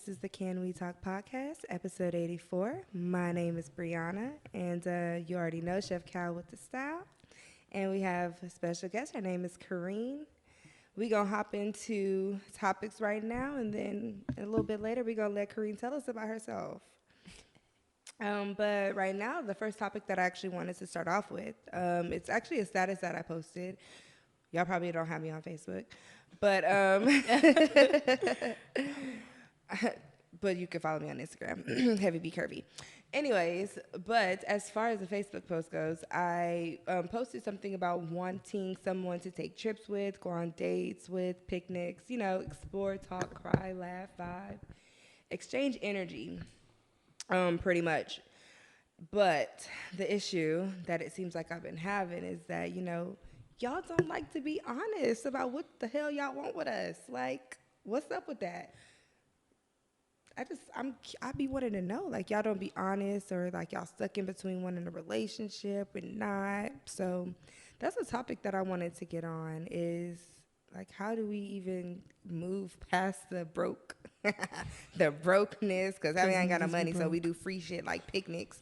This is the Can We Talk podcast, episode 84. My name is Brianna, and you already know Chef Cal with the style. And we have a special guest. Her name is Karenda. We're going to hop into topics right now, and then a little bit later, we're going to let Karenda tell us about herself. But right now, the first topic that I actually wanted to start off with, it's actually a status that I posted. Y'all probably don't have me on Facebook, but but you can follow me on Instagram, Heavy Be Curvy. Anyways, but as far as the Facebook post goes, I posted something about wanting someone to take trips with, go on dates with, picnics, you know, explore, talk, cry, laugh, vibe, exchange energy, pretty much. But the issue that it seems like I've been having is that, you know, y'all don't like to be honest about what the hell y'all want with us. Like, what's up with that? I be wanting to know, like, y'all don't be honest, or like y'all stuck in between one in a relationship and not. So that's a topic that I wanted to get on is, like, how do we even move past the broke, the brokenness? Because I mean, I ain't got no money, so we do free shit like picnics.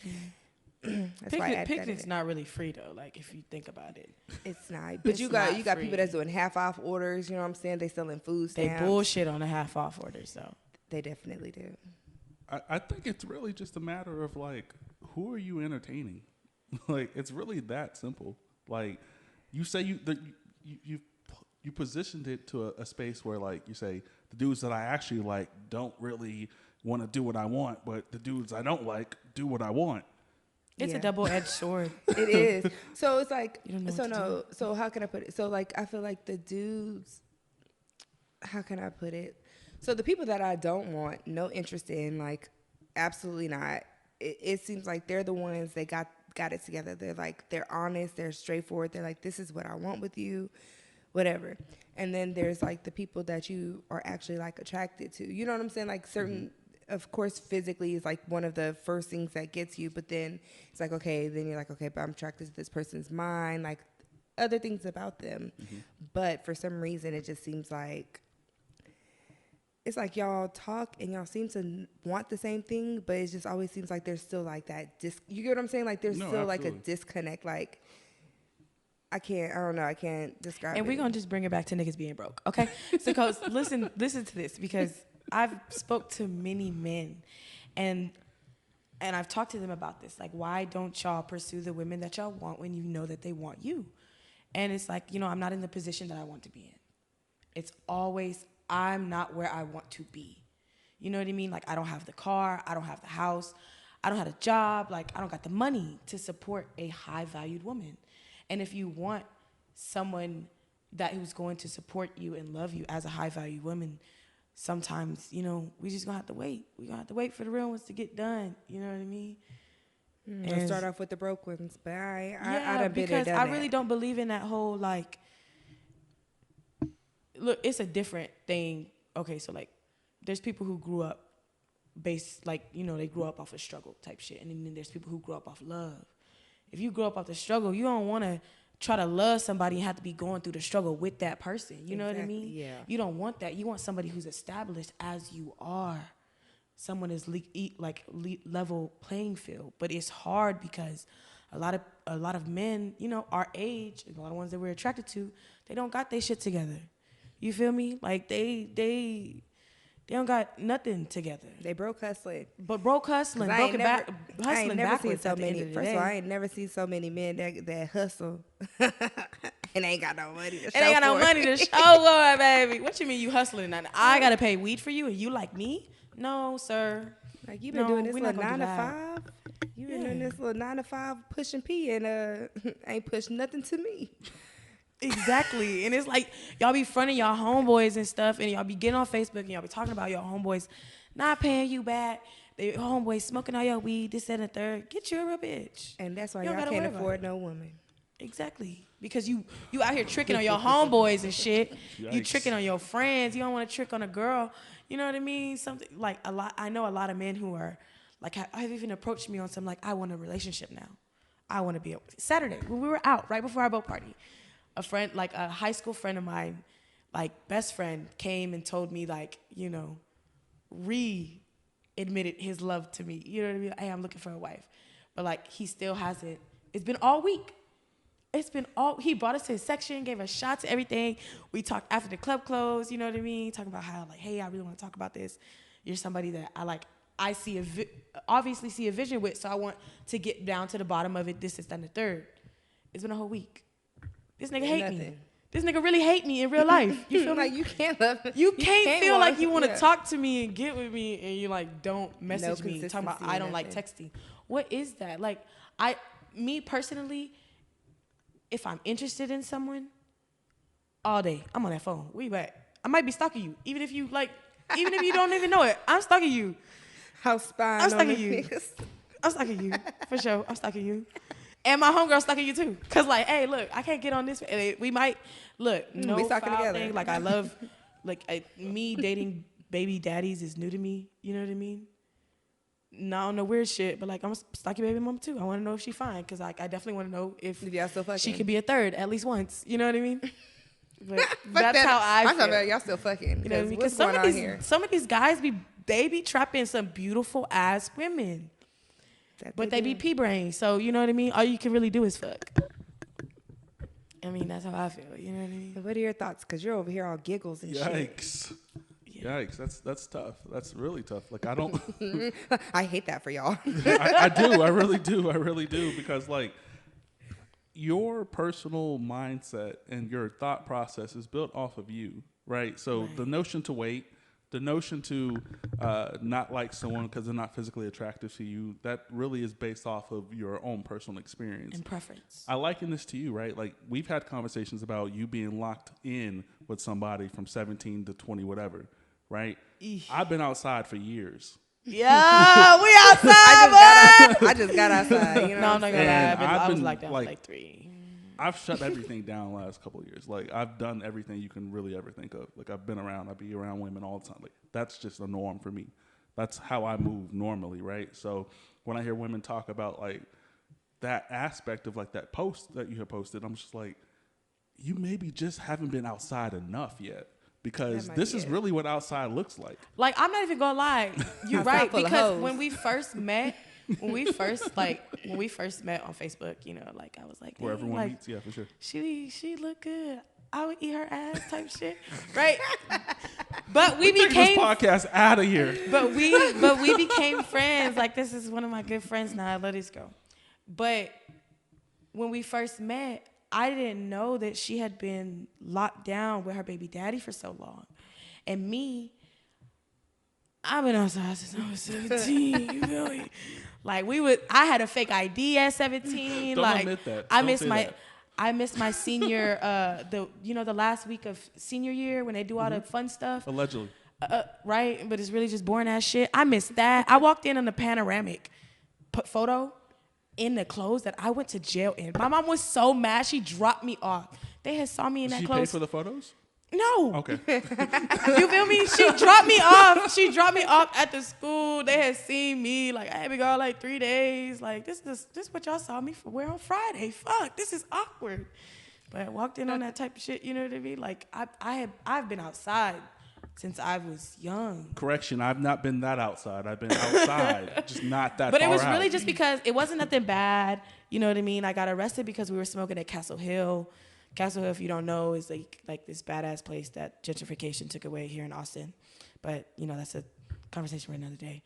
That's why I added picnic's not really free though. Like if you think about it, it's not. But you got free. People that's doing half off orders. You know what I'm saying? They selling food stamps. They bullshit on the half off orders though. They definitely do. I think it's really just a matter of, like, who are you entertaining? Like, it's really that simple. Like, you say you positioned it to a space where, like, you say the dudes that I actually like don't really want to do what I want, but the dudes I don't like do what I want. It's a double-edged sword. It is. So it's like, so how can I put it? So, like, I feel like the dudes, how can I put it? So the people that I don't want, no interest in, like, absolutely not. It seems like they're the ones that got it together. They're like, they're honest, they're straightforward. They're like, this is what I want with you, whatever. And then there's, like, the people that you are actually, like, attracted to. You know what I'm saying? Like, certain, of course, physically is, like, one of the first things that gets you. But then it's like, okay, then you're like, okay, but I'm attracted to this person's mind, like, other things about them. But for some reason, it just seems like, it's like y'all talk and y'all seem to want the same thing, but it just always seems like there's still like that you get what I'm saying? Like there's still like a disconnect. Like I can't describe it. And we're gonna just bring it back to niggas being broke, okay? So cause listen to this, because I've spoke to many men and I've talked to them about this. Like, why don't y'all pursue the women that y'all want when you know that they want you? And it's like, you know, I'm not in the position that I want to be in. It's always, I'm not where I want to be. You know what I mean? Like, I don't have the car, I don't have the house, I don't have a job, like, I don't got the money to support a high-valued woman. And if you want someone who's going to support you and love you as a high-valued woman, sometimes, you know, we just gonna have to wait. We're gonna have to wait for the real ones to get done. You know what I mean? And start off with the broke ones, but I done been because there, done I really don't believe in that whole, like, look, it's a different thing. Okay, so, like, there's people who grew up they grew up off of struggle type shit. And then there's people who grew up off love. If you grow up off the struggle, you don't want to try to love somebody and have to be going through the struggle with that person. You know what I mean? Yeah. You don't want that. You want somebody who's established as you are. Someone is level playing field. But it's hard because a lot of men, you know, our age, a lot of ones that we're attracted to, they don't got their shit together. You feel me? Like, they don't got nothing together. They broke hustling. But broke hustling, hustling backwards at the end of the day. First of all, I ain't never seen so many men that hustle and ain't got no money to show for it. And ain't got no money to show for it, baby. What you mean you hustling? And I got to pay weed for you and you like me? No, sir. Like, you been doing this little 9 to 5? You been doing this little 9 to 5 pushing P and ain't pushed nothing to me. Exactly. And it's like, y'all be fronting y'all homeboys and stuff, and y'all be getting on Facebook and y'all be talking about your homeboys not paying you back. They homeboys smoking all your weed, this, that, and the third. Get you a real bitch. And that's why y'all can't afford no woman. Exactly. Because you out here tricking on your homeboys and shit. Yikes. You tricking on your friends. You don't want to trick on a girl. You know what I mean? Something like I know a lot of men who are like, have even approached me on some, like, I want a relationship now. I want to be Saturday when we were out right before our boat party. A friend, like a high school friend of mine, like best friend, came and told me, like, you know, admitted his love to me. You know what I mean? Hey, I'm looking for a wife. But like, he still hasn't. It's been all week. He brought us to his section, gave us shots, everything. We talked after the club closed, you know what I mean? Talking about how like, hey, I really want to talk about this. You're somebody that I obviously see a vision with, so I want to get down to the bottom of it. This is done the third. It's been a whole week. This nigga hate me. This nigga really hate me in real life. You feel me? Like, you can't love me. You can't feel like you want to talk to me and get with me, and you like don't message me talking about I don't like texting. What is that? Like, me personally, if I'm interested in someone, all day I'm on that phone. Where you at? I might be stalking you, even if you don't even know it. I'm stalking you. House spying. I'm stalking you. I'm stalking you for sure. I'm stalking you. And my homegirl stalking you too. Cause like, hey, look, I can't get on this. We might look. No, we stalking together. Thing. Like I love, me dating baby daddies is new to me. You know what I mean? No, no weird shit. But like, I'm stalking baby mom too. I want to know if she fine. Cause like, I definitely want to know if y'all still fucking. She could be a third at least once. You know what I mean? But that's how I feel. I'm talking about y'all still fucking. You know what I mean? Because some of these guys be trapping some beautiful ass women. But they be pea brains, so you know what I mean? All you can really do is fuck. I mean, that's how I feel, you know what I mean? What are your thoughts? Because you're over here all giggles and shit. Yikes. That's tough. That's really tough. Like, I don't... I hate that for y'all. I do. I really do. Because, like, your personal mindset and your thought process is built off of you, right? So the notion to wait, the notion to not like someone because they're not physically attractive to you, that really is based off of your own personal experience. And preference. I liken this to you, right? Like, we've had conversations about you being locked in with somebody from 17 to 20, whatever, right? Eesh. I've been outside for years. Yeah, we outside, I just got outside. You know no, I'm not gonna lie. I was like that for like 3. I've shut everything down the last couple of years. Like, I've done everything you can really ever think of. Like, I've been around. I be around women all the time. Like, that's just a norm for me. That's how I move normally, right? So when I hear women talk about, like, that aspect of, like, that post that you have posted, I'm just like, you maybe just haven't been outside enough yet. Because this is really what outside looks like. Like, I'm not even gonna lie. You're right. Because when we first met, when we first met on Facebook, you know, like I was like, where everyone meets, yeah, for sure. She looked good. I would eat her ass type shit, right? But we became this podcast out of here. But we became friends. Like, this is one of my good friends now. I love this girl. But when we first met, I didn't know that she had been locked down with her baby daddy for so long, and me. I've been outside since I was 17. You feel me? Like, I had a fake ID at 17. Don't like, admit that. I missed my senior, the last week of senior year when they do all the fun stuff. Allegedly. Right? But it's really just boring ass shit. I missed that. I walked in on the panoramic photo in the clothes that I went to jail in. My mom was so mad. She dropped me off. They had saw me in that clothes. Did she pay for the photos? No. Okay. You feel me? She dropped me off. She dropped me off at the school. They had seen me. Like, I had been gone like 3 days. Like, this is what y'all saw me for wear on Friday. Fuck, this is awkward. But I walked in on that type of shit, you know what I mean? Like, I've been outside since I was young. Correction, I've not been that outside. I've been outside, just not that But far it was out. really just because it wasn't nothing bad. You know what I mean? I got arrested because we were smoking at Castle Hill. Castle Hill, if you don't know, is like this badass place that gentrification took away here in Austin. But, you know, that's a conversation for another day.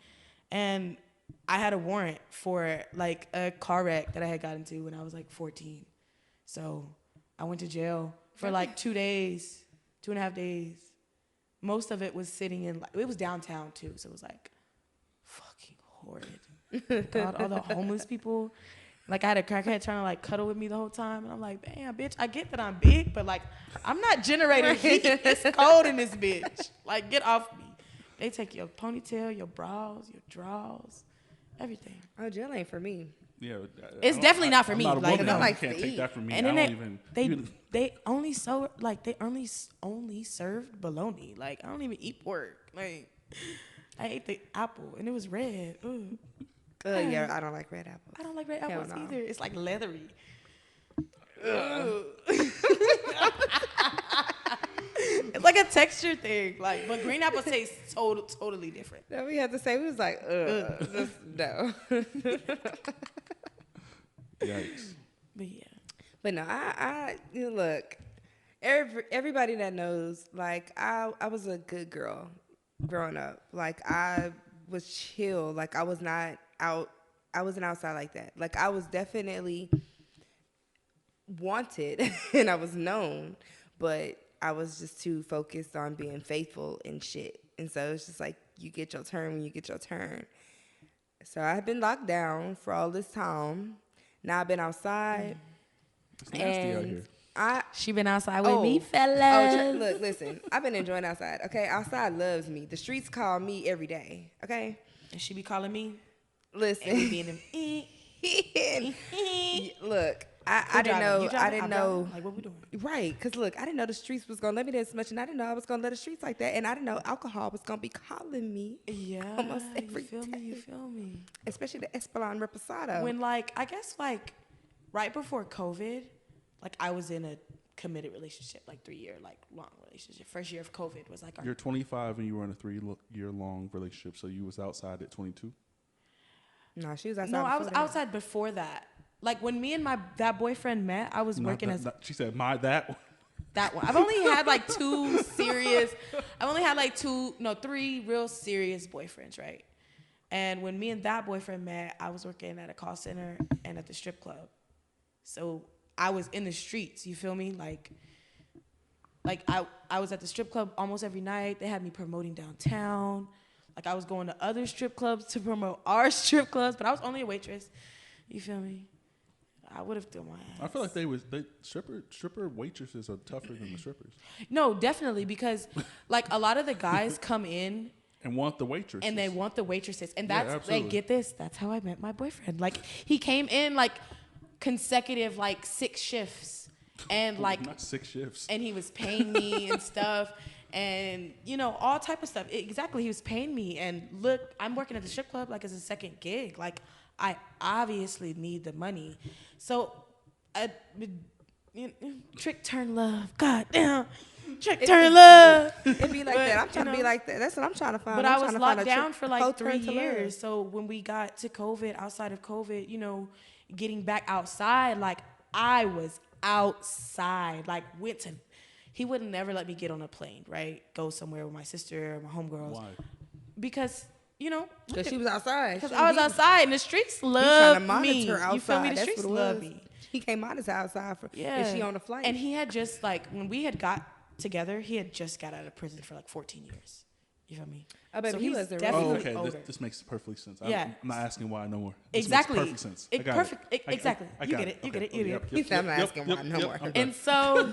And I had a warrant for like a car wreck that I had got into when I was like 14. So I went to jail for like 2 days, 2.5 days. Most of it was sitting in, it was downtown too. So it was like fucking horrid. all the homeless people. Like, I had a crackhead trying to, like, cuddle with me the whole time. And I'm like, damn, bitch, I get that I'm big, but, like, I'm not generating heat. It's cold in this bitch. Like, get off me. They take your ponytail, your brows, your draws, everything. Oh, jail ain't for me. Yeah, it's definitely not for me. Not like, no, like you can't take that from me. And then they only served bologna. Like, I don't even eat pork. Like, I ate the apple, and it was red. Ooh. Yeah, I don't like red apples. I don't like red apples either. It's like leathery. It's like a texture thing. Like, but green apple tastes totally different. Then we had to say, we was like, just no. Yikes. But yeah. But no, you know, look, everybody that knows, like, I was a good girl growing up. Like, I was chill. Like, I wasn't outside like that. Like, I was definitely wanted and I was known, but I was just too focused on being faithful and shit. And so it's just like, you get your turn when you get your turn. So I've been locked down for all this time. Now I've been outside. It's nasty out here. She been outside with me, fellas. Look, listen. I've been enjoying outside. Okay, outside loves me. The streets call me every day. Okay, And she be calling me. listen. And we be in them. Look, I didn't know. I didn't know. Like, what we doing? Right, because look, I didn't know the streets was gonna let me this much, and I didn't know I was gonna let the streets like that, and I didn't know alcohol was gonna be calling me. Yeah, almost every you day. feel me. Especially the Espolon Reposado. When, like, I guess, like, right before COVID, like, I was in a committed relationship, like 3-year, like, long relationship. First year of COVID was like You're 25 and you were in a 3-year-long relationship, so you was outside at 22. No, she was outside. No, I was that. outside before that. Like, when me and that boyfriend met, I was working as She said that one. I've only had like 3 real serious boyfriends, right? And when me and that boyfriend met, I was working at a call center and at the strip club. So I was in the streets, you feel me? Like I was at the strip club almost every night. They had me promoting downtown. Like, I was going to other strip clubs to promote our strip clubs, but I was only a waitress. You feel me? I would have thrown my ass. I feel like stripper waitresses are tougher than the strippers. No, definitely, because like a lot of the guys come in and want the waitresses. And they want the waitresses. And Yeah, that's, like, get this, that's how I met my boyfriend. Like, he came in like consecutive, like 6 shifts. And like, not 6 shifts. And he was paying me and stuff. And, you know, all type of stuff. Exactly, he was paying me. And look, I'm working at the strip club like as a second gig. Like, I obviously need the money. So, trick, turn, love. God damn. Trick, turn, love. It'd be like that. I'm trying to be like that. That's what I'm trying to find. But I was locked down for like 3 years. years. So when we got to COVID, outside of COVID, you know, getting back outside, like, I was outside. Like, he would never let me get on a plane, right? Go somewhere with my sister or my homegirls. Why? Because, you know. Because she was outside. Because I was outside, and the streets love me. Outside. You feel me? The streets love me. He came out as outside for, yeah. and she on the flight. And he had just, like, when we had got together, he had just got out of prison for like 14 years. You feel me? Oh, baby, so he was definitely older. This makes perfect sense. Yeah. I'm not asking why no more. This exactly. Makes perfect sense. Exactly. You get it. You get it. He said I'm not asking why no more. And so,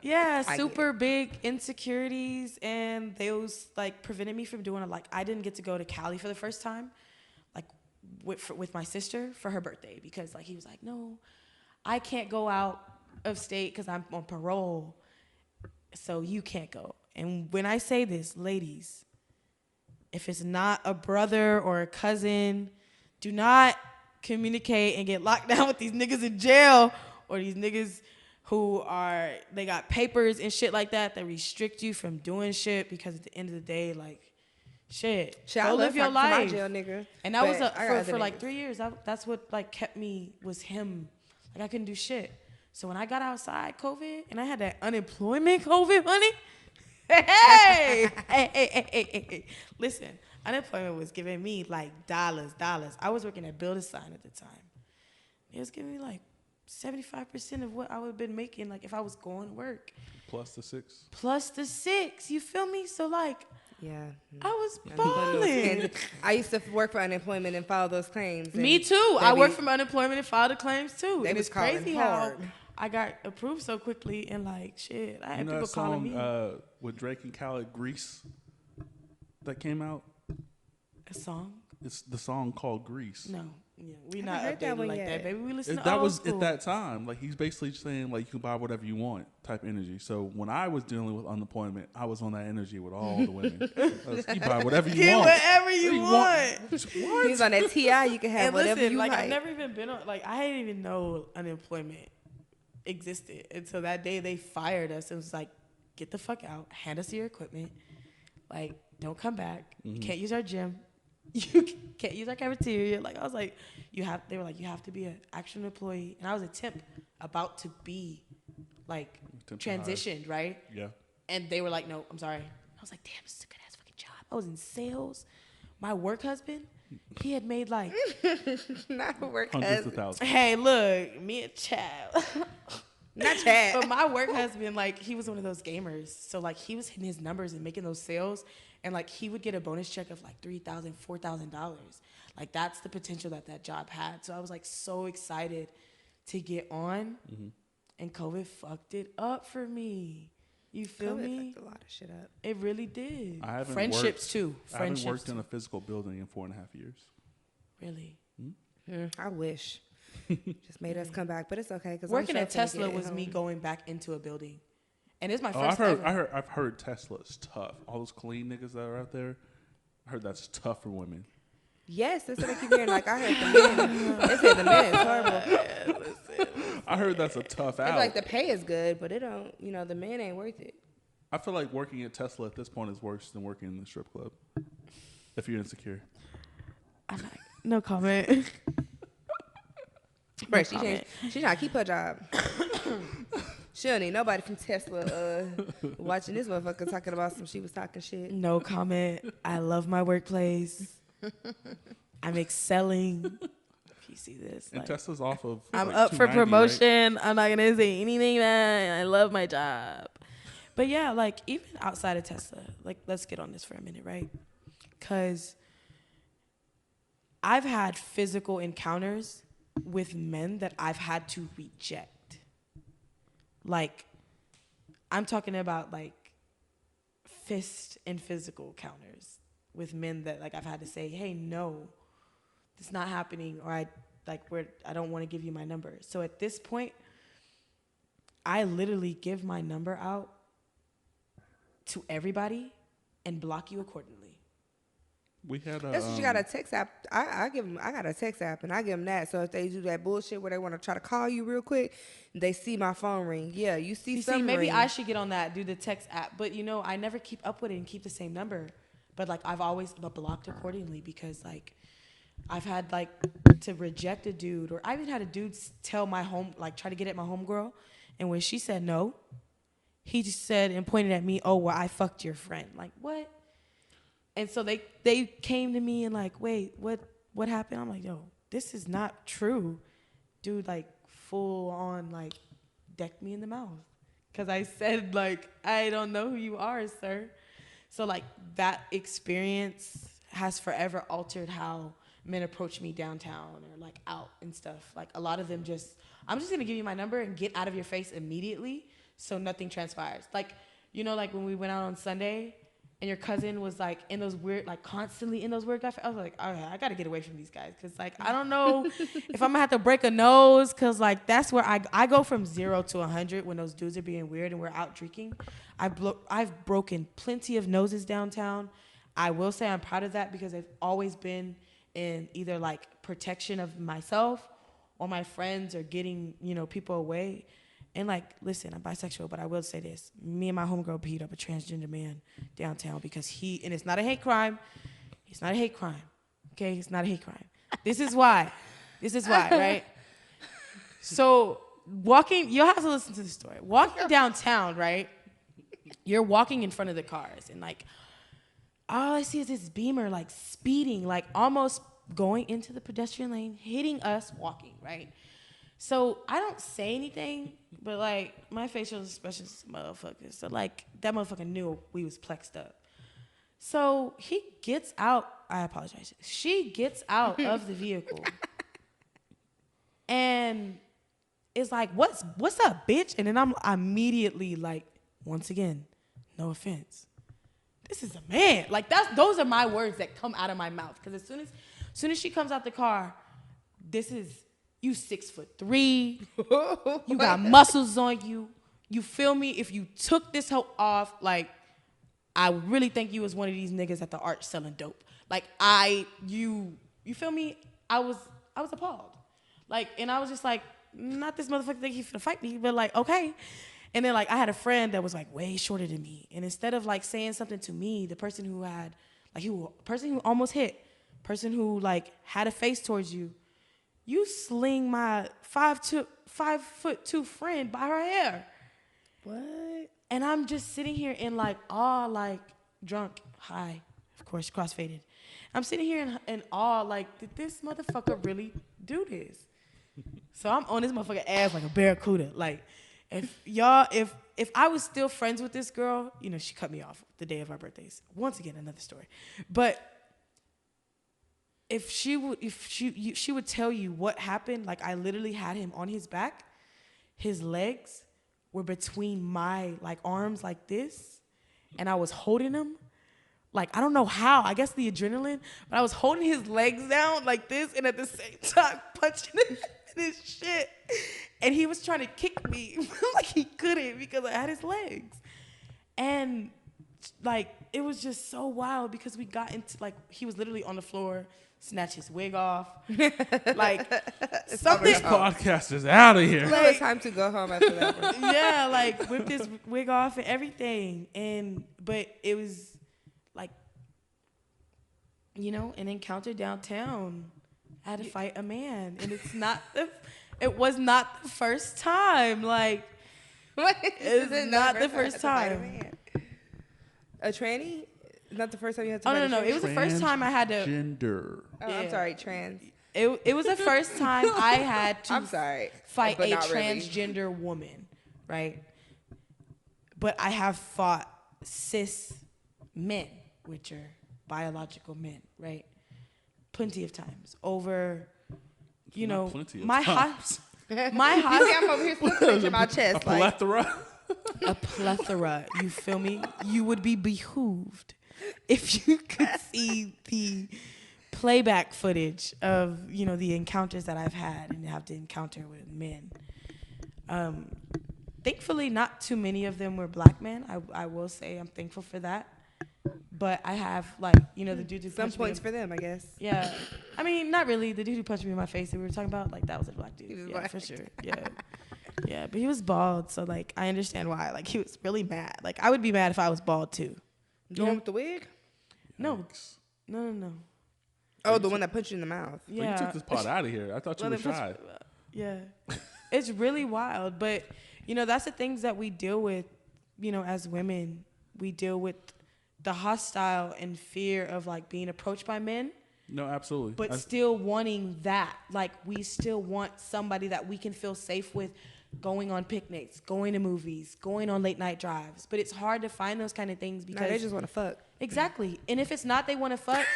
yeah, super big insecurities, and those like prevented me from doing it. Like, I didn't get to go to Cali for the first time, like with my sister for her birthday, because like he was like, no, I can't go out of state because I'm on parole, so you can't go. And when I say this, ladies, if it's not a brother or a cousin, do not communicate and get locked down with these niggas in jail, or these niggas who they got papers and shit like that restrict you from doing shit, because at the end of the day, like, shit, go live your life. Jail, nigga. And that was for like 3 years. That's what like kept me, was him. Like, I couldn't do shit. So when I got outside COVID and I had that unemployment COVID money, hey. Listen, unemployment was giving me like dollars. I was working at Build a Sign at the time. It was giving me like 75% of what I would have been making, like, if I was going to work. Plus the 6. You feel me? So like, yeah, I was balling. I used to work for unemployment and file those claims. Me too. I worked for unemployment and filed the claims too. They was crazy how I got approved so quickly, and like, shit, I had people calling me. With Drake and Khaled, Grease, that came out. A song? It's the song called Grease. No, we not updated like that, baby. We listen to that old was school. At that time. Like, he's basically saying like you can buy whatever you want type energy. So when I was dealing with unemployment, I was on that energy with all the women. You buy whatever you want. Whatever you want. What? He's on that TI. You can have whatever you like. I've never even been on. Like, I didn't even know unemployment existed until that day they fired us. It was like, get the fuck out, hand us your equipment, like, don't come back. You can't use our gym. You can't use our cafeteria. Like, I was like, they were like, you have to be an actual employee. And I was a temp about to be, like, transitioned, right? Yeah. And they were like, no, I'm sorry. I was like, damn, this is a good-ass fucking job. I was in sales. My work husband, he had made, like... Not a work hundreds husband. of thousands. Hey, look, me and Chad. Not Chad. But my work husband, like, he was one of those gamers. So, like, he was hitting his numbers and making those sales. And, like, he would get a bonus check of, like, $3,000, $4,000. Like, that's the potential that job had. So I was, like, so excited to get on. And COVID fucked it up for me. You feel me? Fucked a lot of shit up. It really did. I haven't Friendships, too. I haven't worked in a physical building in 4.5 years. Really? I wish. Just made us come back, but it's okay. Cause Working at Tesla was me going back into a building. And it's my first I've heard Tesla's tough. All those clean niggas that are out there, I heard that's tough for women. Yes, that's what I keep hearing. Like, I heard the men. They said the men is horrible. I heard that's a tough out. It's like the pay is good, but it don't, the men ain't worth it. I feel like working at Tesla at this point is worse than working in the strip club. If you're insecure. I'm like, no comment. Right, she's trying to keep her job. She don't need nobody from Tesla watching this motherfucker talking about she was talking shit. No comment. I love my workplace. I'm excelling. If you see this. And like, Tesla's off of I'm like up for 290, promotion. right? I'm not going to say anything bad. I love my job. But yeah, like even outside of Tesla, like let's get on this for a minute, right? Because I've had physical encounters with men that I've had to reject. Like, I'm talking about like fist and physical encounters with men that like I've had to say, hey, no, it's not happening, or I don't want to give you my number. So at this point, I literally give my number out to everybody and block you accordingly. We had That's what you got a text app. I got a text app and I give them that. So if they do that bullshit where they want to try to call you real quick, they see my phone ring. Yeah, you see something. Maybe ring. I should get on that, do the text app. But I never keep up with it and keep the same number. But like I've always blocked accordingly because like I've had like to reject a dude, or I even had a dude tell my try to get at my homegirl, and when she said no, he just said and pointed at me, oh, well, I fucked your friend. Like, what? And so they came to me and like, wait, what happened? I'm like, yo, this is not true. Dude, like, full on, like, decked me in the mouth. Because I said, like, I don't know who you are, sir. So, like, that experience has forever altered how men approach me downtown or, like, out and stuff. Like, a lot of them I'm just going to give you my number and get out of your face immediately so nothing transpires. Like, like when we went out on Sunday and your cousin was, like, in those weird, like, constantly in those weird guys, I was like, okay, I got to get away from these guys. Because, like, I don't know if I'm going to have to break a nose. Because, like, that's where I go from 0 to 100 when those dudes are being weird and we're out drinking. I've broken plenty of noses downtown. I will say I'm proud of that because I've always been in either, like, protection of myself or my friends or getting, people away. And, like, listen, I'm bisexual, but I will say this. Me and my homegirl beat up a transgender man downtown because and it's not a hate crime. It's not a hate crime. Okay? It's not a hate crime. This is why, right? So, you'll have to listen to the story. Walking downtown, right? You're walking in front of the cars, and, like, all I see is this Beamer, like, speeding, like, almost going into the pedestrian lane, hitting us walking, right? So I don't say anything, but, like, my facial expressions, motherfucker. So, like, that motherfucker knew we was plexed up. So he gets out. I apologize. She gets out of the vehicle and is like, what's up, bitch? And then I'm immediately like, once again, no offense. This is a man. Like, those are my words that come out of my mouth. Because as soon as she comes out the car, this is, you 6'3", you got muscles on you. You feel me? If you took this hoe off, like, I really think you was one of these niggas at the arch selling dope. Like, you feel me? I was appalled. Like, and I was just like, not this motherfucker think he finna fight me, but like, okay. And then like I had a friend that was like way shorter than me. And instead of like saying something to me, the person who had person who almost hit, person who like had a face towards you, you sling my 5'2" friend by her hair. What? And I'm just sitting here in like awe, like drunk, high, of course, crossfaded. I'm sitting here in awe, like, did this motherfucker really do this? So I'm on this motherfucker ass like a barracuda. Like, if I was still friends with this girl, you know, she cut me off the day of our birthdays. Once again, another story. But if she would tell you what happened, like I literally had him on his back, his legs were between my like arms like this, and I was holding him. Like, I don't know how, I guess the adrenaline, but I was holding his legs down like this and at the same time punching him in his shit. And he was trying to kick me like he couldn't because I had his legs. And like, it was just so wild because we got into like, he was literally on the floor, snatch his wig off. Like, something. This podcast is out of here. Like, it was time to go home after that one. Yeah, like whipped his wig off and everything. But it was like, you know, an encounter downtown. I had to fight a man, and it was not the first time. Like, it's not the first time. A tranny? Not the first time you had to fight a tranny? No. It was the first time I had to. Gender. Oh, yeah. I'm sorry, trans. It was the first time I had to I'm sorry, fight a really. transgender woman, right? But I have fought cis men, which are biological men, right? Plenty of times over, you know, my hot. I'm over here scratching my chest. A plethora. A plethora. You feel me? You would be behooved if you could see the playback footage of, you know, the encounters that I've had and have to encounter with men. Thankfully, not too many of them were black men. I will say I'm thankful for that. But I have, like, you know, the dude who punched me. Some points for them, I guess. Yeah. I mean, not really. The dude who punched me in my face that we were talking about, like, that was a black dude. He was yeah, black. for sure. Yeah. Yeah, but he was bald, so, like, I understand why. Like, he was really mad. Like, I would be mad if I was bald, too. The one with the wig? No. No. Oh, the one that punched you in the mouth. Yeah. Well, you took this part out of here. I thought you were shy. Yeah. It's really wild. But, you know, that's the things that we deal with, you know, as women. We deal with the hostile and fear of, like, being approached by men. No, absolutely. But still wanting that. Like, we still want somebody that we can feel safe with going on picnics, going to movies, going on late night drives. But it's hard to find those kind of things because... No, they just want to fuck. Exactly. And if it's not they want to fuck...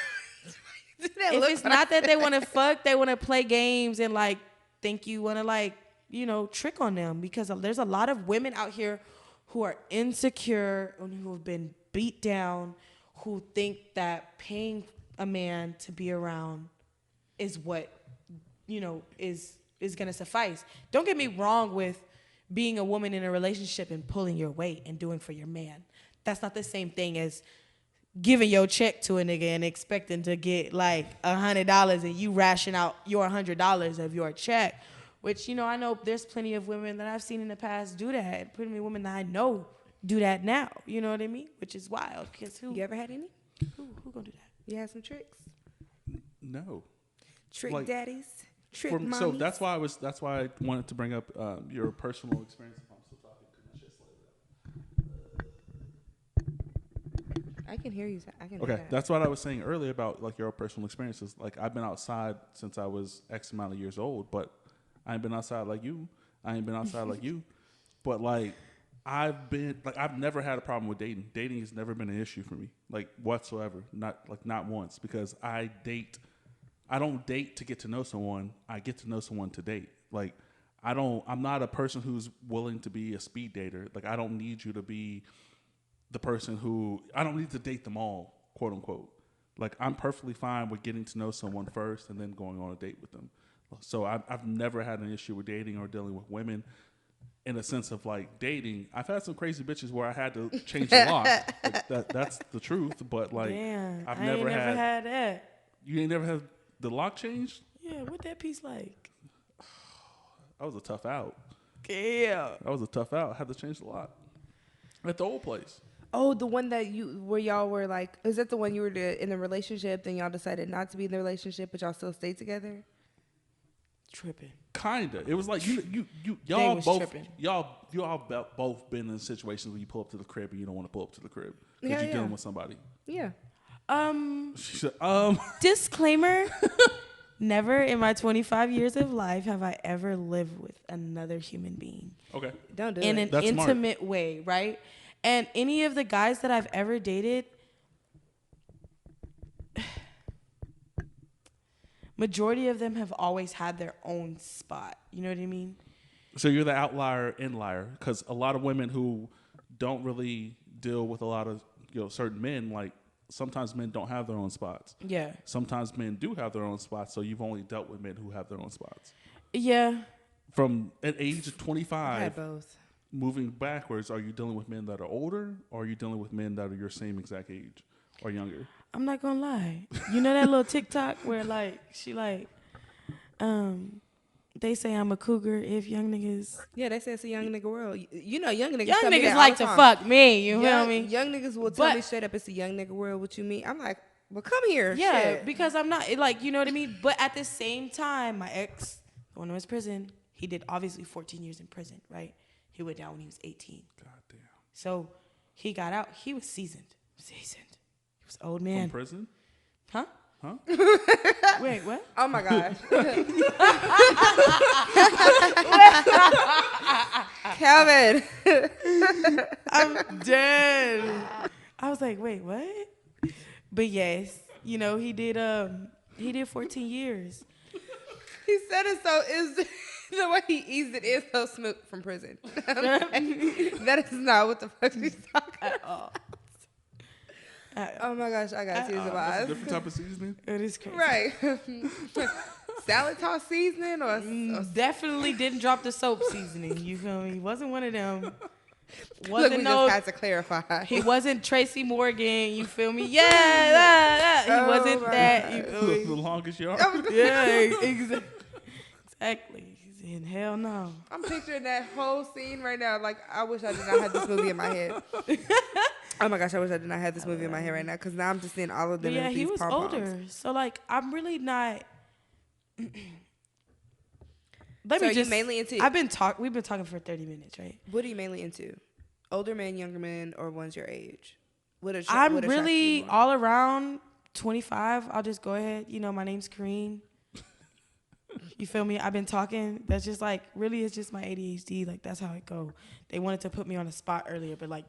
if it's not that they want to fuck, they want to play games and, like, think you want to, like, you know, trick on them. Because there's a lot of women out here who are insecure and who have been beat down, who think that paying a man to be around is what, you know, is going to suffice. Don't get me wrong with being a woman in a relationship and pulling your weight and doing for your man. That's not the same thing as giving your check to a nigga and expecting to get like $100 and you ration out your $100 of your check, which, you know, I know there's plenty of women that I've seen in the past do that. Plenty of women that I know do that now. You know what I mean? Which is wild. Because who? You ever had any? Who gonna do that? You had some tricks? No. Trick like, daddies? Trick mommies? So that's why I wanted to bring up your personal experience. If I'm still talking, I can hear you. I can. Okay, that's what I was saying earlier about like your personal experiences. Like I've been outside since I was X amount of years old, but I ain't been outside like you. I ain't been outside like you. But like I've never had a problem with dating. Dating has never been an issue for me, like whatsoever. Not once, because I don't date to get to know someone. I get to know someone to date. Like I'm not a person who's willing to be a speed dater. Like I don't need you to be the person who, I don't need to date them all, quote unquote. Like I'm perfectly fine with getting to know someone first and then going on a date with them. So I've never had an issue with dating or dealing with women in a sense of like dating. I've had some crazy bitches where I had to change the lock. Like that's the truth. But like, damn, I've I never ain't never had that. You ain't never had the lock changed? Yeah, what that piece like? That was a tough out. Yeah. That was a tough out. I had to change a lot at the old place. Oh, the one that where y'all were like, is that the one you were in the relationship, then y'all decided not to be in the relationship, but y'all still stayed together? Tripping. Kinda. It was like y'all both been in situations where you pull up to the crib and you don't want to pull up to the crib because you're dealing with somebody. Yeah. She said, Disclaimer. Never in my 25 years of life have I ever lived with another human being. Okay. Don't do in it. an That's intimate smart. way, right? And any of the guys that I've ever dated, majority of them have always had their own spot. You know what I mean? So you're the outlier inlier because a lot of women who don't really deal with a lot of certain men, like sometimes men don't have their own spots. Yeah. Sometimes men do have their own spots. So you've only dealt with men who have their own spots. Yeah. From an age of I 25, had both. moving backwards, are you dealing with men that are older or are you dealing with men that are your same exact age or younger? I'm not gonna lie. You know that little TikTok where she they say I'm a cougar if young niggas. Yeah, they say it's a young nigga world. You know, young niggas. Young tell me niggas that like all the to time. fuck me. You young, feel me? Young niggas will tell me straight up it's a young nigga world. What you mean? I'm like, well, come here. Yeah, Shit. because I'm not like, you know what I mean. But at the same time, my ex, the one who was in prison, he did obviously 14 years in prison, right? He went down when he was 18. God damn. So he got out. He was seasoned. He was an old man. From prison? Huh? Huh? Wait, what? Oh my gosh. Calvin. I'm dead. I was like, wait, what? But yes, he did 14 years. He said it so is the way he eased it is so smooth from prison. That is not what the fuck he's talking At all. Oh my gosh, I got tears of That's a eyes. different type of seasoning? It is crazy. Right. Salad toss seasoning or Definitely didn't drop the soap seasoning. You feel me? Wasn't one of them. look, we just had to clarify. He wasn't Tracy Morgan. You feel me? Yeah. He wasn't my that. You God. feel me? The longest yard? Yeah, exactly. He's in hell no. I'm picturing that whole scene right now. Like, I wish I did not have this movie in my head. Oh my gosh, I wish I did not have this movie in my head right now because now I'm just seeing all of them. But yeah, in he these was pom-poms. older. So I'm really not. You mainly into? We've been talking for 30 minutes, right? What are you mainly into? Older men, younger men, or ones your age? I'm really all around 25. I'll just go ahead. My name's Kareen. You feel me? I've been talking. That's just really, it's just my ADHD. That's how it go. They wanted to put me on a spot earlier, but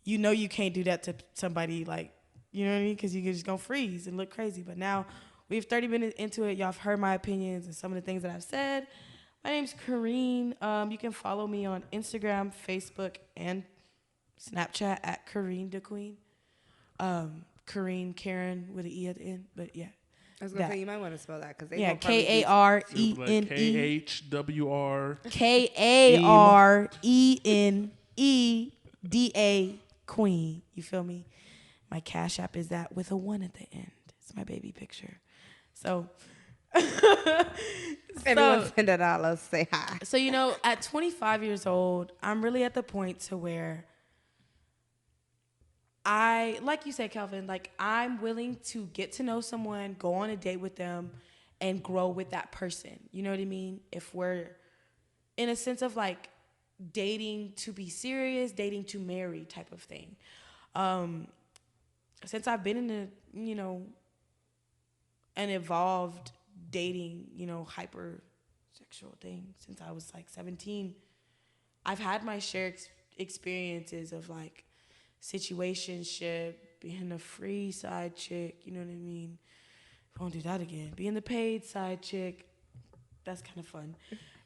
you can't do that to somebody, you know what I mean? Because you're just going to freeze and look crazy. But now we've 30 minutes into it. Y'all have heard my opinions and some of the things that I've said. My name's Kareen. You can follow me on Instagram, Facebook, and Snapchat at Kareen the Queen. Kareen, Karen with an E at the end. But yeah. I was going to say, you might want to spell that. Because Yeah, Karene. KHWR. KARENEDA Queen. You feel me? My Cash App is that with a 1 at the end. It's my baby picture. So everyone send $1. Say hi. So at 25 years old, I'm really at the point to where like you said, Kelvin, I'm willing to get to know someone, go on a date with them, and grow with that person. You know what I mean? If we're in a sense of dating to be serious, dating to marry type of thing. Since I've been in an evolved dating, hypersexual thing since I was 17, I've had my share experiences of situationship, being a free side chick, you know what I mean? Won't do that again. Being the paid side chick, that's kind of fun.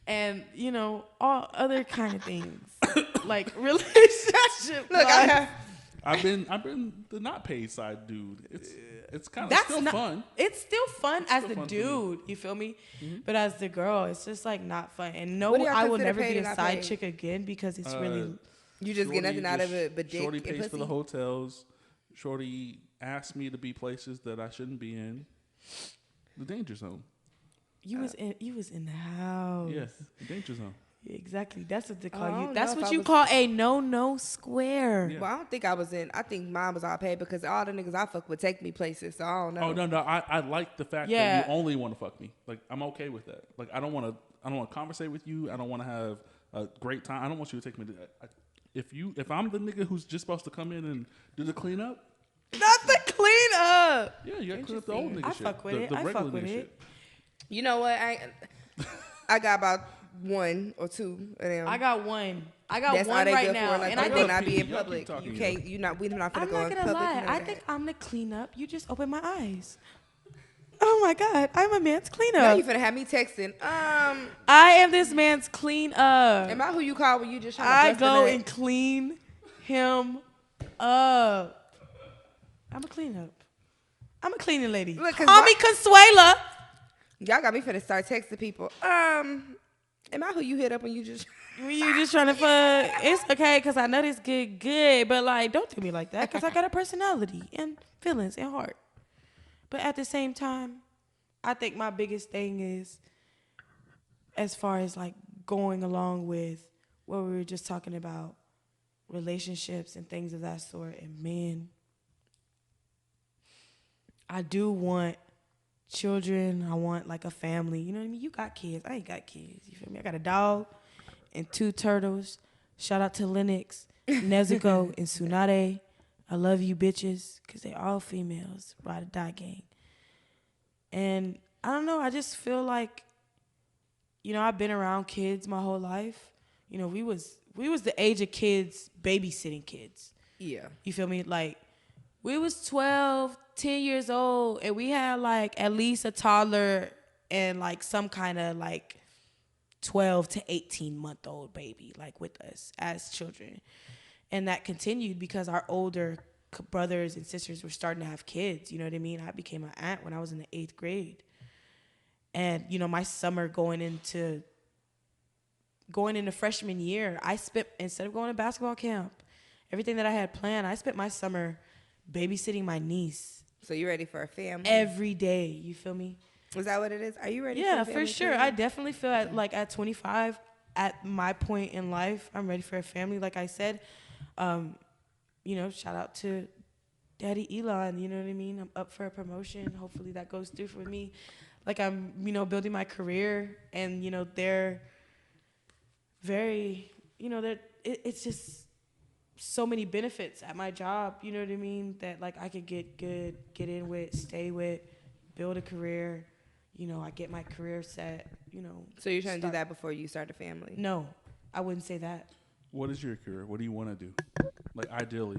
And, all other kind of things. Relationship. Look, I've been the not paid side dude. It's kind of still fun. It's still fun as the fun dude, you feel me? Mm-hmm. But as the girl, it's just not fun. And no, What do y'all I will consider never paid be and a not side paid? chick again because it's really... You just get nothing out of it but dick Shorty and pays pussy? for the hotels. Shorty asked me to be places that I shouldn't be in. The danger zone. You was in the house. Yeah, the danger zone. Exactly. That's what they I call you. don't That's know if what I you was- call a no square. Yeah. Well, I don't think I was in. I think mine was all paid because all the niggas I fuck would take me places. So I don't know. Oh no, I like the fact that Yeah. you only want to fuck me. Like I'm okay with that. Like I don't want to conversate with you. I don't want to have a great time. I don't want you to take me to. If I'm the nigga who's just supposed to come in and do the cleanup, Not the cleanup. yeah, you got to clean up the old nigga I shit. fuck with it. The I regular fuck with nigga it. shit. You know what? I got about 1 or 2 of them. I got one. I got That's all one they right good now, for. Like, and I you think will not be in Y'all keep public. talking, You can't. You not. We're not finna I'm go not in gonna public. lie. You know I that. think I'm the cleanup. You just opened my eyes. Oh my God, I'm a man's Now cleanup. you finna have me texting. I am this man's cleanup. Am I who you call when you just trying to I bust go a nut? and clean him up. I'm a cleanup. I'm a cleaning lady. Look, 'cause Call me Consuela. Y'all got me finna start texting people. Am I who you hit up when you just? When you just trying to fuck, it's okay because I know this good, but like, don't do me like that because I got a personality and feelings and heart. But at the same time, I think my biggest thing is, as far as like going along with what we were just talking about, relationships and things of that sort, and men, I do want children. I want like a family. You know what I mean? You got kids. I ain't got kids. You feel me? I got a dog and 2 turtles. Shout out to Lennox, Nezuko, and Tsunade. I love you bitches because they all females. Ride or die gang. And I don't know. I just feel like, I've been around kids my whole life. We was the age of kids babysitting kids. Yeah. You feel me? Like, we was 12, 10 years old, and we had, like, at least a toddler and, like, some kind of, like, 12 to 18-month-old baby, like, with us as children. And that continued because our older brothers and sisters were starting to have kids. You know what I mean? I became an aunt when I was in the 8th grade. And, my summer going into freshman year, I spent, instead of going to basketball camp, everything that I had planned, I spent my summer babysitting my niece. So you ready for a family? Every day, you feel me? Is that what it is? Are you ready? Yeah, for a family for sure. too? I definitely feel at 25, at my point in life, I'm ready for a family. Like I said, shout out to Daddy Elon. You know what I mean? I'm up for a promotion. Hopefully that goes through for me. Like I'm, building my career, and they're very, it's just so many benefits at my job. You know what I mean? That like I could get in with, stay with, build a career. I get my career set. So you're trying to do that before you start a family? No, I wouldn't say that. What is your career? What do you want to do? Like ideally,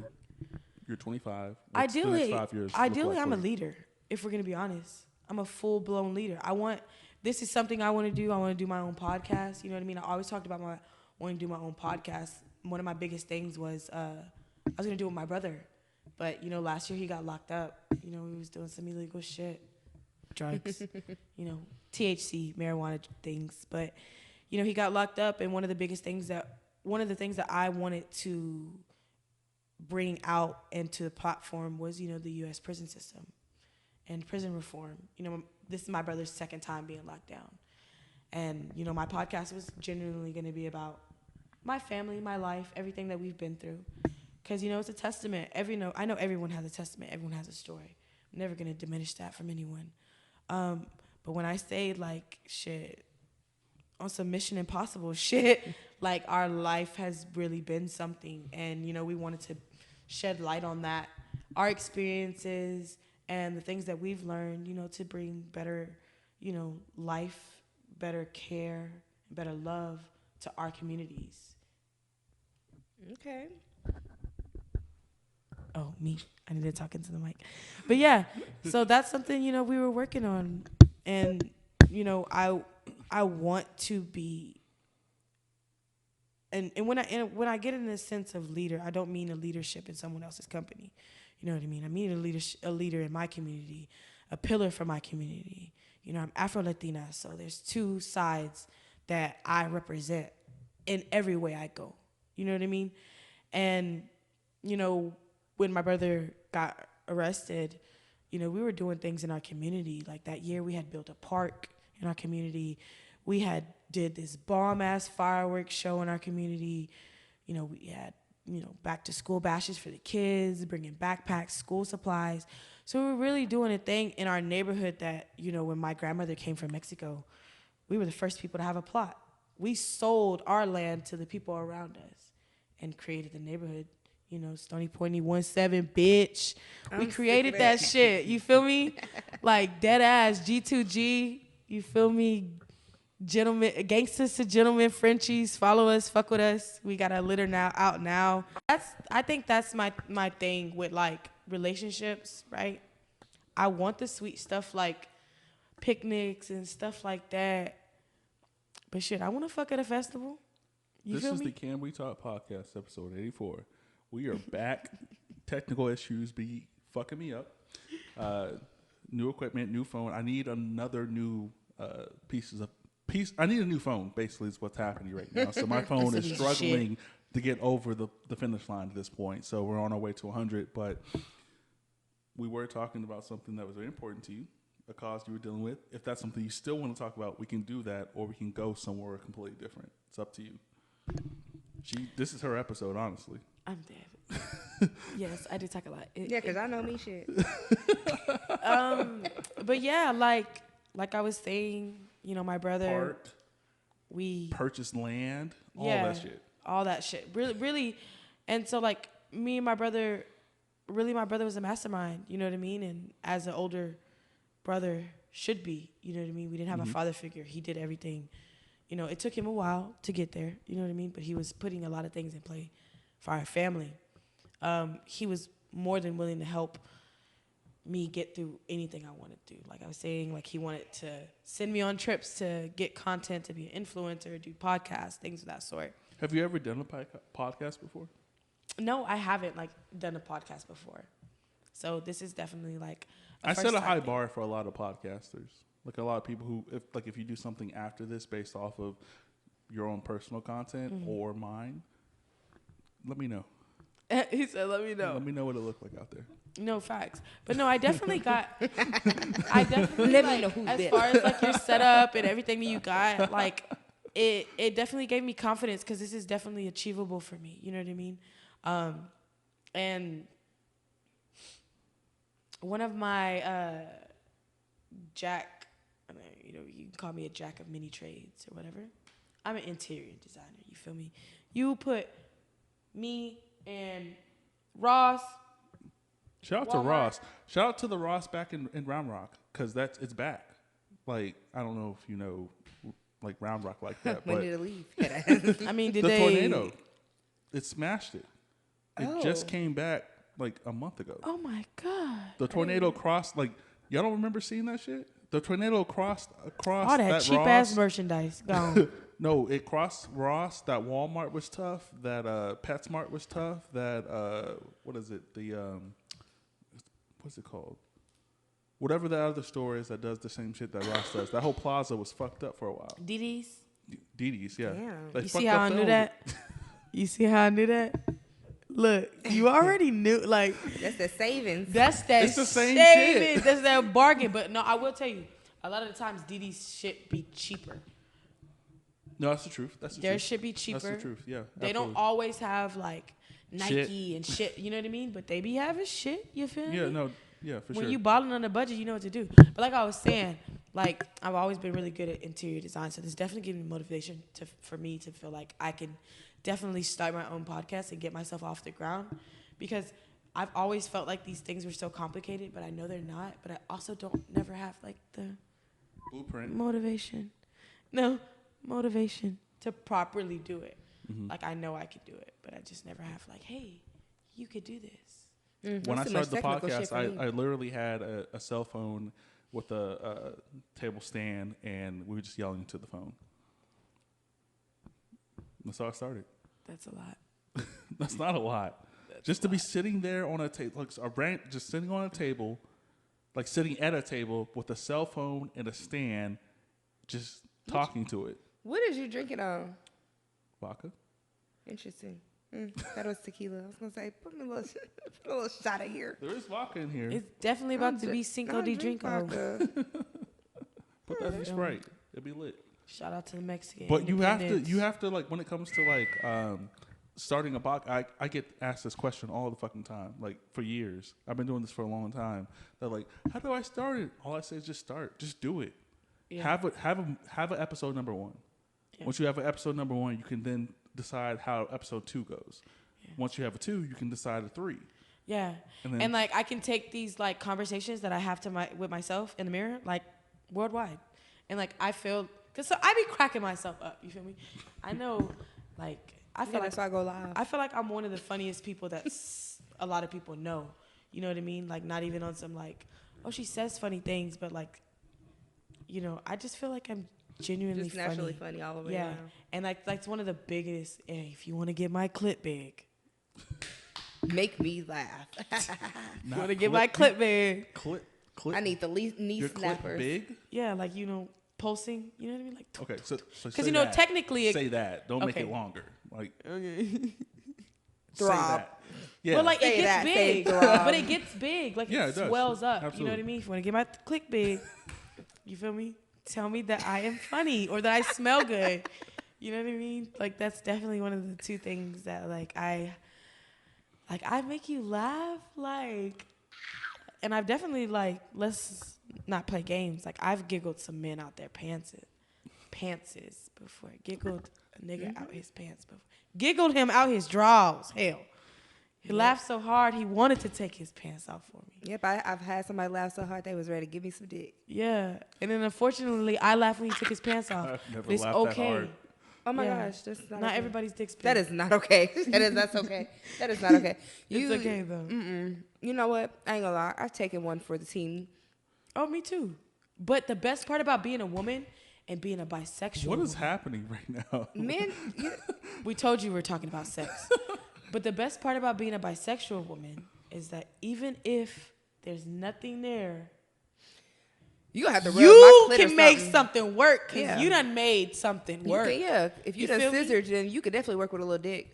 you're 25. What's the Ideally, next 5 years look ideally, like I'm for a you? leader. If we're gonna be honest, I'm a full-blown leader. This is something I want to do. I want to do my own podcast. You know what I mean? I always talked about wanting to do my own podcast. One of my biggest things was I was gonna do it with my brother, but last year he got locked up. We was doing some illegal shit, drugs, THC, marijuana things. But he got locked up, and one of the things that I wanted to bring out into the platform was the U.S. prison system and prison reform. This is my brother's second time being locked down. And, my podcast was genuinely going to be about my family, my life, everything that we've been through. Because, it's a testament. I know everyone has a testament. Everyone has a story. I'm never going to diminish that from anyone. But when I say, like, shit, on some Mission Impossible shit, like, our life has really been something. And, we wanted to shed light on that. Our experiences and the things that we've learned, to bring better, life, better care, better love to our communities. Okay. Oh, me. I need to talk into the mic. But yeah, so that's something, we were working on. And, I want to be, and when I get in this sense of leader, I don't mean a leadership in someone else's company. You know what I mean? I mean a leader in my community, a pillar for my community. I'm Afro-Latina, so there's 2 sides that I represent in every way I go. You know what I mean? And, when my brother got arrested, we were doing things in our community. Like that year we had built a park in our community. We had did this bomb ass fireworks show in our community. You know, we had, you know, back to school bashes for the kids, bringing backpacks, school supplies. So we were really doing a thing in our neighborhood that, you know, when my grandmother came from Mexico, we were the first people to have a plot. We sold our land to the people around us and created the neighborhood. You know, Stony Pointy 17, bitch. We created that shit. You feel me? Like, dead ass, G2G. You feel me? Gentlemen, gangsters to gentlemen, Frenchies. Follow us, fuck with us. We got a litter out now. I think that's my thing with, like, relationships, right? I want the sweet stuff like picnics and stuff like that. But shit, I want to fuck at a festival. You feel me? This is the Can We Talk podcast, episode 84. We are back. Technical issues be fucking me up. New equipment, new phone. I need another new I need a new phone, basically, is what's happening right now. So my phone is struggling to get over the finish line at this point. So we're on our way to 100. But we were talking about something that was very important to you, a cause you were dealing with. If that's something you still want to talk about, we can do that, or we can go somewhere completely different. It's up to you. This is her episode, honestly. I'm dead. Yes, I do talk a lot. Yeah, because I know me shit. But yeah, like I was saying, you know, my brother, we purchased land, all that shit. Really. And so, like, me and my brother, my brother was a mastermind, you know what I mean? And as an older brother should be, you know what I mean? We didn't have a father figure. He did everything. You know, it took him a while to get there, you know what I mean? But he was putting a lot of things in play for our family. He was more than willing to help me get through anything I wanted to do. Like I was saying, like, he wanted to send me on trips to get content, to be an influencer, do podcasts, things of that sort. Have you ever done a podcast before? No, I haven't, like, done a podcast before. So this is definitely, like, I set a high bar for a lot of podcasters. Like, a lot of people who, if you do something after this based off of your own personal content or mine, let me know. He said, let me know. Let me know what it looked like out there. No, facts. But no, I definitely got, let me know who's as there. far as, like, your setup and everything that you got, like, it definitely gave me confidence because this is definitely achievable for me. You know what I mean? And one of my Jack, you know, you can call me a jack of many trades or whatever. I'm an interior designer. You feel me? You put me and Ross. Shout out to Ross. Shout out to the Ross back in Round Rock, because it's back. Like, I don't know if you know, like, Round Rock like that. When but did it leave? I mean, the tornado, it smashed it. It just came back like a month ago. Oh my God. The tornado crossed, like, y'all don't remember seeing that shit? The tornado crossed across all that cheap ass merchandise gone. No, it crossed Ross. That Walmart was tough. That PetSmart was tough. That what is it? What's it called? Whatever the other store is that does the same shit that Ross does. That whole plaza was fucked up for a while. DD's? DD's, yeah. You see how I knew that? You see how I knew that? Look, you already knew, like... That's the savings. That's that it's the same savings. Shit. That's that bargain. But no, I will tell you, a lot of the times DD's shit be cheaper. No, that's the truth. Their shit be cheaper. That's the truth, yeah. They don't always have, like, Nike and shit, you know what I mean? But they be having shit, you feel me? Yeah, no, yeah, for sure. When you balling on a budget, you know what to do. But like I was saying, like, I've always been really good at interior design, so this definitely gave me motivation for me to feel like I can definitely start my own podcast and get myself off the ground, because I've always felt like these things were so complicated, but I know they're not. But I also never have, like, the blueprint motivation to properly do it. Like, I know I could do it, but I just never have, like, hey, you could do this. When I started the podcast, I literally had a cell phone with a table stand, and we were just yelling into the phone. That's how I started. That's a lot. That's not a lot. Just to be sitting there on a table, like just sitting on a table, like sitting at a table with a cell phone and a stand, just talking to it. What is you drinking on? Vodka. Interesting. That was tequila. I was gonna say, put a little shot of here. There is vodka in here. It's definitely about to be Cinco de Drinko. Put that in Sprite. It'll be lit. Shout out to the Mexican. But you have to like when it comes to like starting a podcast. I get asked this question all the fucking time, like for years. I've been doing this for a long time. They're like, "How do I start it?" All I say is just start, just do it. Yeah. Have an episode number 1. Yeah. Once you have an episode number 1, you can then decide how episode 2 goes. Yeah. Once you have a 2, you can decide a 3. Yeah, and like I can take these like conversations that I have with myself in the mirror, like worldwide, and like I feel because so I be cracking myself up. You feel me? I know, like I feel like that's why I go live. I feel like I'm one of the funniest people that a lot of people know. You know what I mean? Like not even on some like, oh she says funny things, but like, you know, I just feel like I'm genuinely just naturally funny all the way. Yeah, and like it's one of the biggest. Hey, if you want to get my clip big. Make me laugh. You want to get my clip big? Clip. I need the knee your snappers. Clip big? Yeah, like you know, pulsing. You know what I mean? Like okay, so because you know technically say that. Don't make it longer. Like okay. Throb. Yeah. But like it gets big. But it gets big. Like it swells up. Absolutely. You know what I mean? If you want to get my clip big, you feel me? Tell me that I am funny or that I smell good. You know what I mean? Like that's definitely one of the 2 things that like I make you laugh, like, and I've definitely, like, let's not play games. Like, I've giggled some men out their pantses before. Giggled a nigga out his pants before. Giggled him out his drawers. Hell. He laughed so hard, he wanted to take his pants off for me. Yep, I've had somebody laugh so hard they was ready to give me some dick. Yeah. And then, unfortunately, I laughed when he took his pants off. I've never but it's laughed okay. that hard. Oh my gosh, that's not okay. Everybody's dick's big. That is not okay. That's okay. That is not okay. It's okay though. You know what? I ain't gonna lie. I've taken one for the team. Oh, me too. But the best part about being a woman and being a bisexual. What is happening right now? Men, we told you we were talking about sex. But the best part about being a bisexual woman is that even if there's nothing there. You gonna have to rub my clit can make something work because you done made something work. If you done scissored, then you could definitely work with a little dick.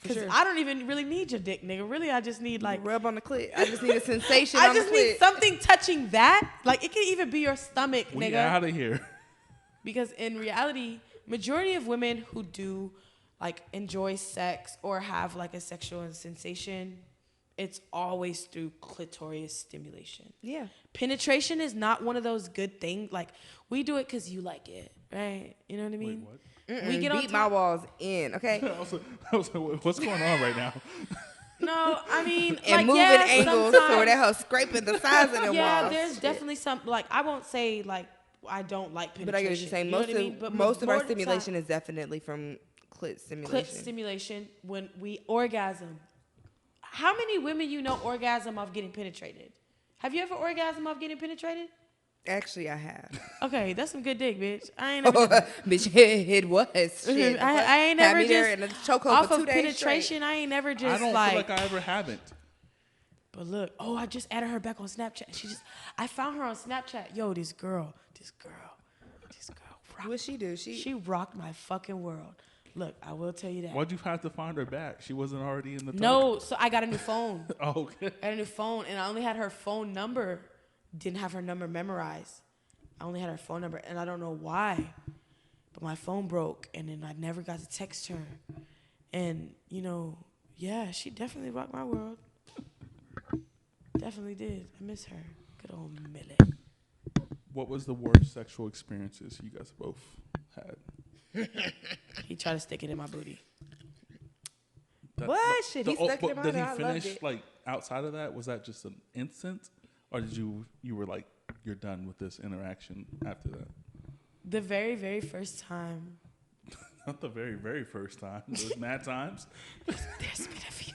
Because I don't even really need your dick, nigga. Really, I just need like rub on the clit. I just need a sensation. I just need something touching that. Like it can even be your stomach, nigga. We out of here. Because in reality, majority of women who do like enjoy sex or have like a sexual sensation, it's always through clitoris stimulation. Yeah. Penetration is not one of those good things. Like, we do it because you like it, right? You know what I mean? Wait, what? We get beat my walls in, okay? I was like, what's going on right now? No, I mean, and like, moving angles so that her scraping the sides of the walls. Yeah, there's definitely some, like, I won't say, like, I don't like penetration. But I get what you're saying. Most of our stimulation is definitely from clit stimulation. Clit stimulation when we orgasm. How many women you know orgasm off getting penetrated? Have you ever orgasm off getting penetrated? Actually, I have. Okay, that's some good dick, bitch. I ain't never. Bitch, it was shit. I ain't never just off of penetration. I ain't never just. I don't feel like I ever haven't. But look, I just added her back on Snapchat. I found her on Snapchat. Yo, this girl. What'd she do? She rocked my fucking world. Look, I will tell you that. Why'd you have to find her back? She wasn't already in the talk? No, so I got a new phone. Oh, okay. I got a new phone, and I only had her phone number. Didn't have her number memorized. I only had her phone number, and I don't know why. But my phone broke, and then I never got to text her. And, yeah, she definitely rocked my world. Definitely did. I miss her. Good old Millie. What was the worst sexual experiences you guys both had? He tried to stick it in my booty. What? Shit, he stuck it in my booty. Did he finish, like, outside of that? Was that just an instant? Or did you were like, you're done with this interaction after that? The very, very first time. Not the very, very first time. It was mad times. There's been a few.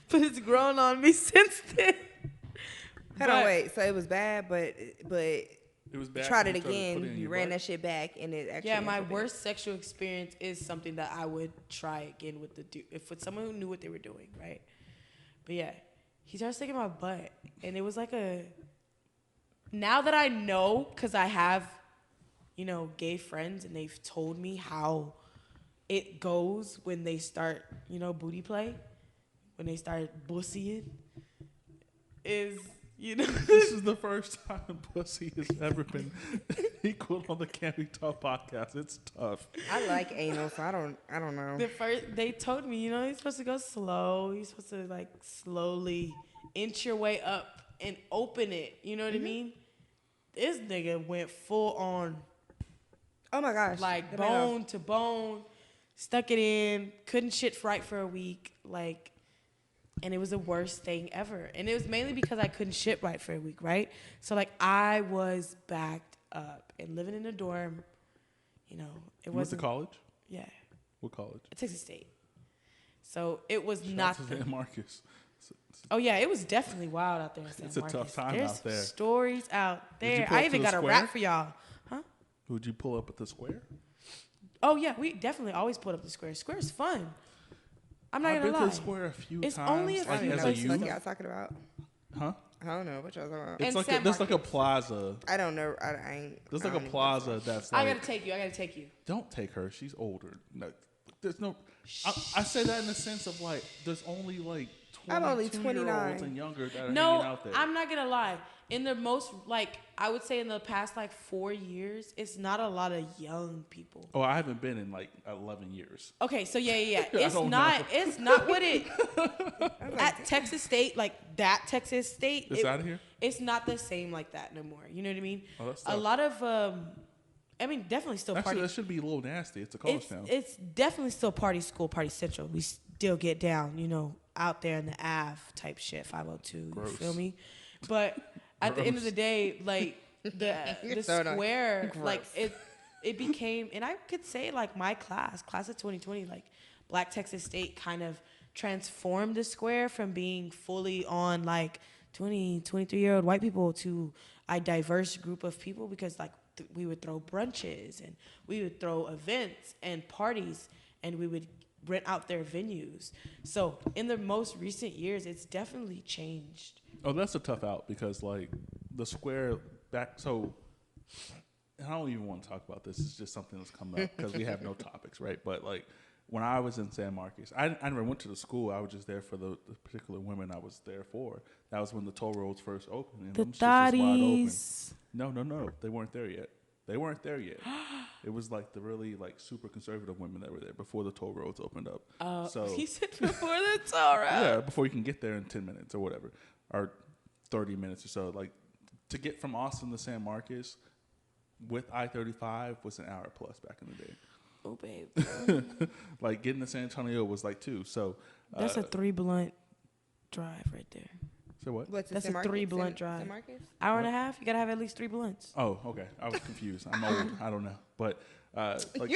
But it's grown on me since then. Hold on, wait. So it was bad, but it was bad. You tried it again. You ran that shit back, and it actually. Yeah, my worst sexual experience is something that I would try again with with someone who knew what they were doing, right? But yeah, he started sticking my butt, and it was like now that I know, because I have, gay friends, and they've told me how it goes when they start, booty play, when they start bussying, You know, This is the first time pussy has ever been equal on the Can We Talk podcast. It's tough. I like anal, so I don't know. they told me, you know, you're supposed to go slow. You're supposed to like slowly inch your way up and open it. You know what I mean? This nigga went full on, Oh my gosh. like bone to bone, stuck it in, couldn't shit right for a week, like. And it was the worst thing ever. And it was mainly because I couldn't shit right for a week, right? So, like, I was backed up and living in a dorm, you know, it You went to wasn't. college? Yeah. What college? Texas State. So, it was Shout not. out to San Marcos. Oh, yeah, it was definitely wild out there in San It's a Marcos. tough time There's out there. Stories out Did you there. pull I up even to the got a square? rap for y'all. Huh? Would you pull up at the square? Oh, yeah, we definitely always put up the square. Square's fun. I'm not I've going been to lie. to the square a few It's times. only a I don't few even as know a what youth. y'all talking about. Huh? I don't know what y'all talking about. It's And like San there's like a Marcos. plaza. I don't know. I ain't. There's I like a don't even plaza that's I like. got to take you. I got to take you. Don't take her. She's older. No, there's no. I say that in the sense of like there's only like I'm only 22-year-olds 29. and younger that are No, hanging out there. I'm not gonna lie. In the most, like, I would say in the past like 4 years, it's not a lot of young people. Oh, I haven't been in like 11 years. Okay, so yeah. I It's don't not. know. It's not what it at Texas State, like that Texas State. It's out of here? It's not the same like that no more. You know what I mean? Oh, that's a tough. lot of I mean, definitely still Actually, party. that should be a little nasty. It's a college town. It's definitely still party school, party central. We still get down, you know, out there in the Ave type shit, 502. Gross. You feel me? But at the end of the day, like the So nice. square, Gross. like it became, and I could say like my class of 2020, like Black Texas State kind of transformed the square from being fully on like 20, 23-year-old white people to a diverse group of people because like we would throw brunches and we would throw events and parties and we would rent out their venues. So in the most recent years, it's definitely changed. Oh, that's a tough out because like the square back. So I don't even want to talk about this. It's just something that's come up because we have no topics, right? But like when I was in San Marcos, I never went to the school. I was just there for the particular women I was there for. That was when the toll roads first opened. And The them shits was wide open. thotties. No. They weren't there yet. It was like the really like super conservative women that were there before the toll roads opened up. So He said before the toll road. yeah, before you can get there in 10 minutes or whatever, or 30 minutes or so. Like to get from Austin to San Marcos with I-35 was an hour plus back in the day. Oh, babe. Like getting to San Antonio was like 2. So That's a 3 blunt drive right there. so what? What's That's San a Marcos? 3 blunt San drive. Marcos? Hour and a half, you gotta have at least 3 blunts. Oh, okay. I was confused. I'm old. I don't know. But like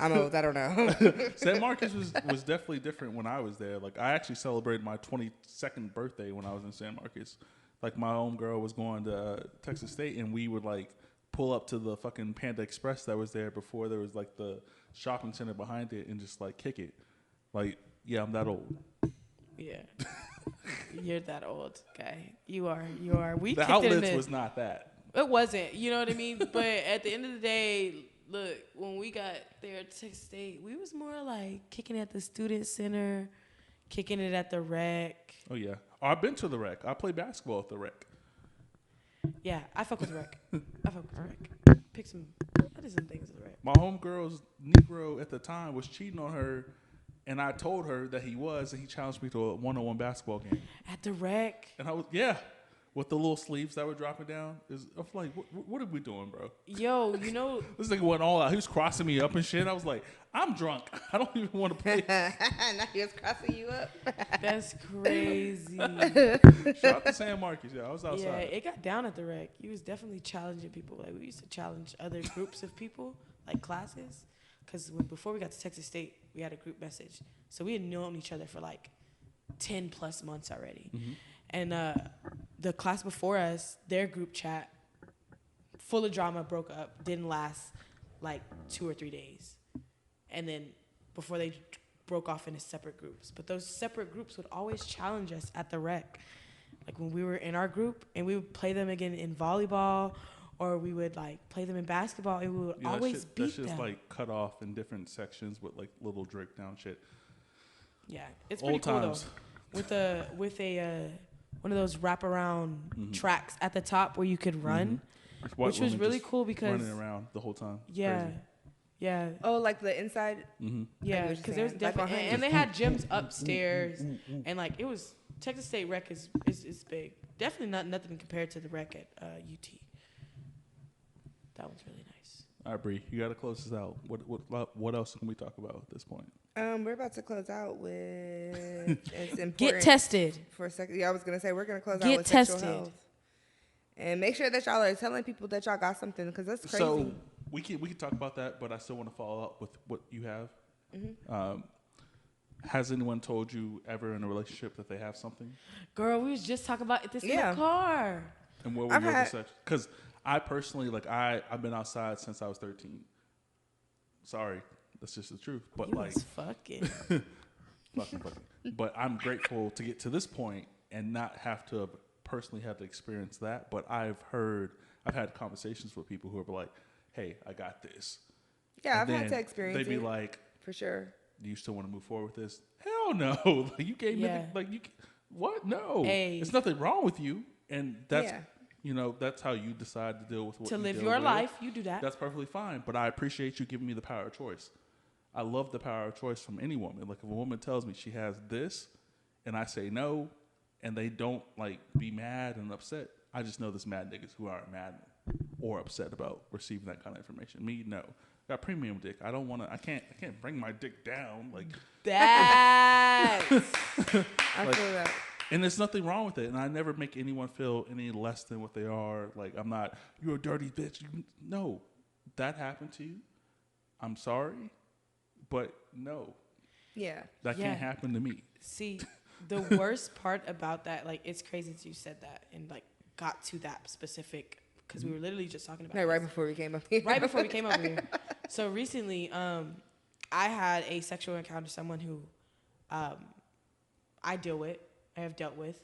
I'm old. I don't know. San Marcos was definitely different when I was there. Like I actually celebrated my 22nd birthday when I was in San Marcos. Like my home girl was going to Texas State, and we would like pull up to the fucking Panda Express that was there before there was like the shopping center behind it, and just like kick it. Like yeah, I'm that old. Yeah. You're that old guy. You are. We The kicked it in outlets the, was not that. It wasn't. You know what I mean? But at the end of the day, look, when we got there at Texas State, we was more like kicking it at the student center, kicking it at the rec. Oh yeah, I've been to the rec. I play basketball at the rec. Yeah, I fuck with the rec. I fuck with the rec. I did some things at the rec. My homegirl's Negro at the time was cheating on her, and I told her that he was, and he challenged me to a one-on-one basketball game. At the rec. And I was with the little sleeves that were dropping down. I'm like, what are we doing, bro? Yo, you know. This nigga went all out. He was crossing me up and shit. I was like, I'm drunk. I don't even want to play. Now he was crossing you up. That's crazy. Shout out to San Marcos. Yeah, I was outside. Yeah, it got down at the rec. You was definitely challenging people. Like we used to challenge other groups of people, like classes. Because before we got to Texas State, we had a group message. So we had known each other for like 10 plus months already. Mm-hmm. And the class before us, their group chat, full of drama, broke up. Didn't last like 2 or 3 days. And then before they broke off into separate groups. But those separate groups would always challenge us at the rec. Like when we were in our group and we would play them again in volleyball, or we would like play them in basketball, and we would always beat them. That's just like cut off in different sections with like little drip down shit. Yeah, it's pretty Old cool times. with a one of those wraparound tracks at the top where you could run, which was really cool because running around the whole time. Yeah. Crazy. Yeah. Oh, like the inside. Yeah, because there's definitely and they had gyms upstairs, and like it was Texas State Rec is big. Definitely nothing compared to the rec at UT. That was really nice. All right, Bree, you got to close this out. What else can we talk about at this point? We're about to close out with it's important. Get tested for a second. Yeah, I was gonna say we're gonna close Get out with tested. sexual health, and make sure that y'all are telling people that y'all got something because that's crazy. So we can talk about that, but I still want to follow up with what you have. Has anyone told you ever in a relationship that they have something? Girl, we was just talking about this in the car. And what were your perceptions? Because I personally, like, I've been outside since I was 13. Sorry, that's just the truth. But you like, was fucking. fucking. But I'm grateful to get to this point and not have to personally have to experience that. But I've had conversations with people who are like, "Hey, I got this." Yeah, and I've had to experience it. They'd be like, for sure. Do you still want to move forward with this? Hell no! Like, you gave me what? No, there's nothing wrong with you, and that's that's how you decide to deal with what to you live deal your with. life. You do that. That's perfectly fine. But I appreciate you giving me the power of choice. I love the power of choice from any woman. Like if a woman tells me she has this, and I say no, and they don't like be mad and upset, I just know there's mad niggas who aren't mad or upset about receiving that kind of information. Me, no. Got premium dick. I don't want to. I can't bring my dick down like that. I feel that. And there's nothing wrong with it. And I never make anyone feel any less than what they are. Like I'm not. You're a dirty bitch. No, that happened to you. I'm sorry, but no. Yeah. That can't happen to me. See, the worst part about that, like, it's crazy that you said that and like got to that specific. Because we were literally just talking about right before we came up here. Right before we came over here. So recently, I had a sexual encounter with someone who I have dealt with,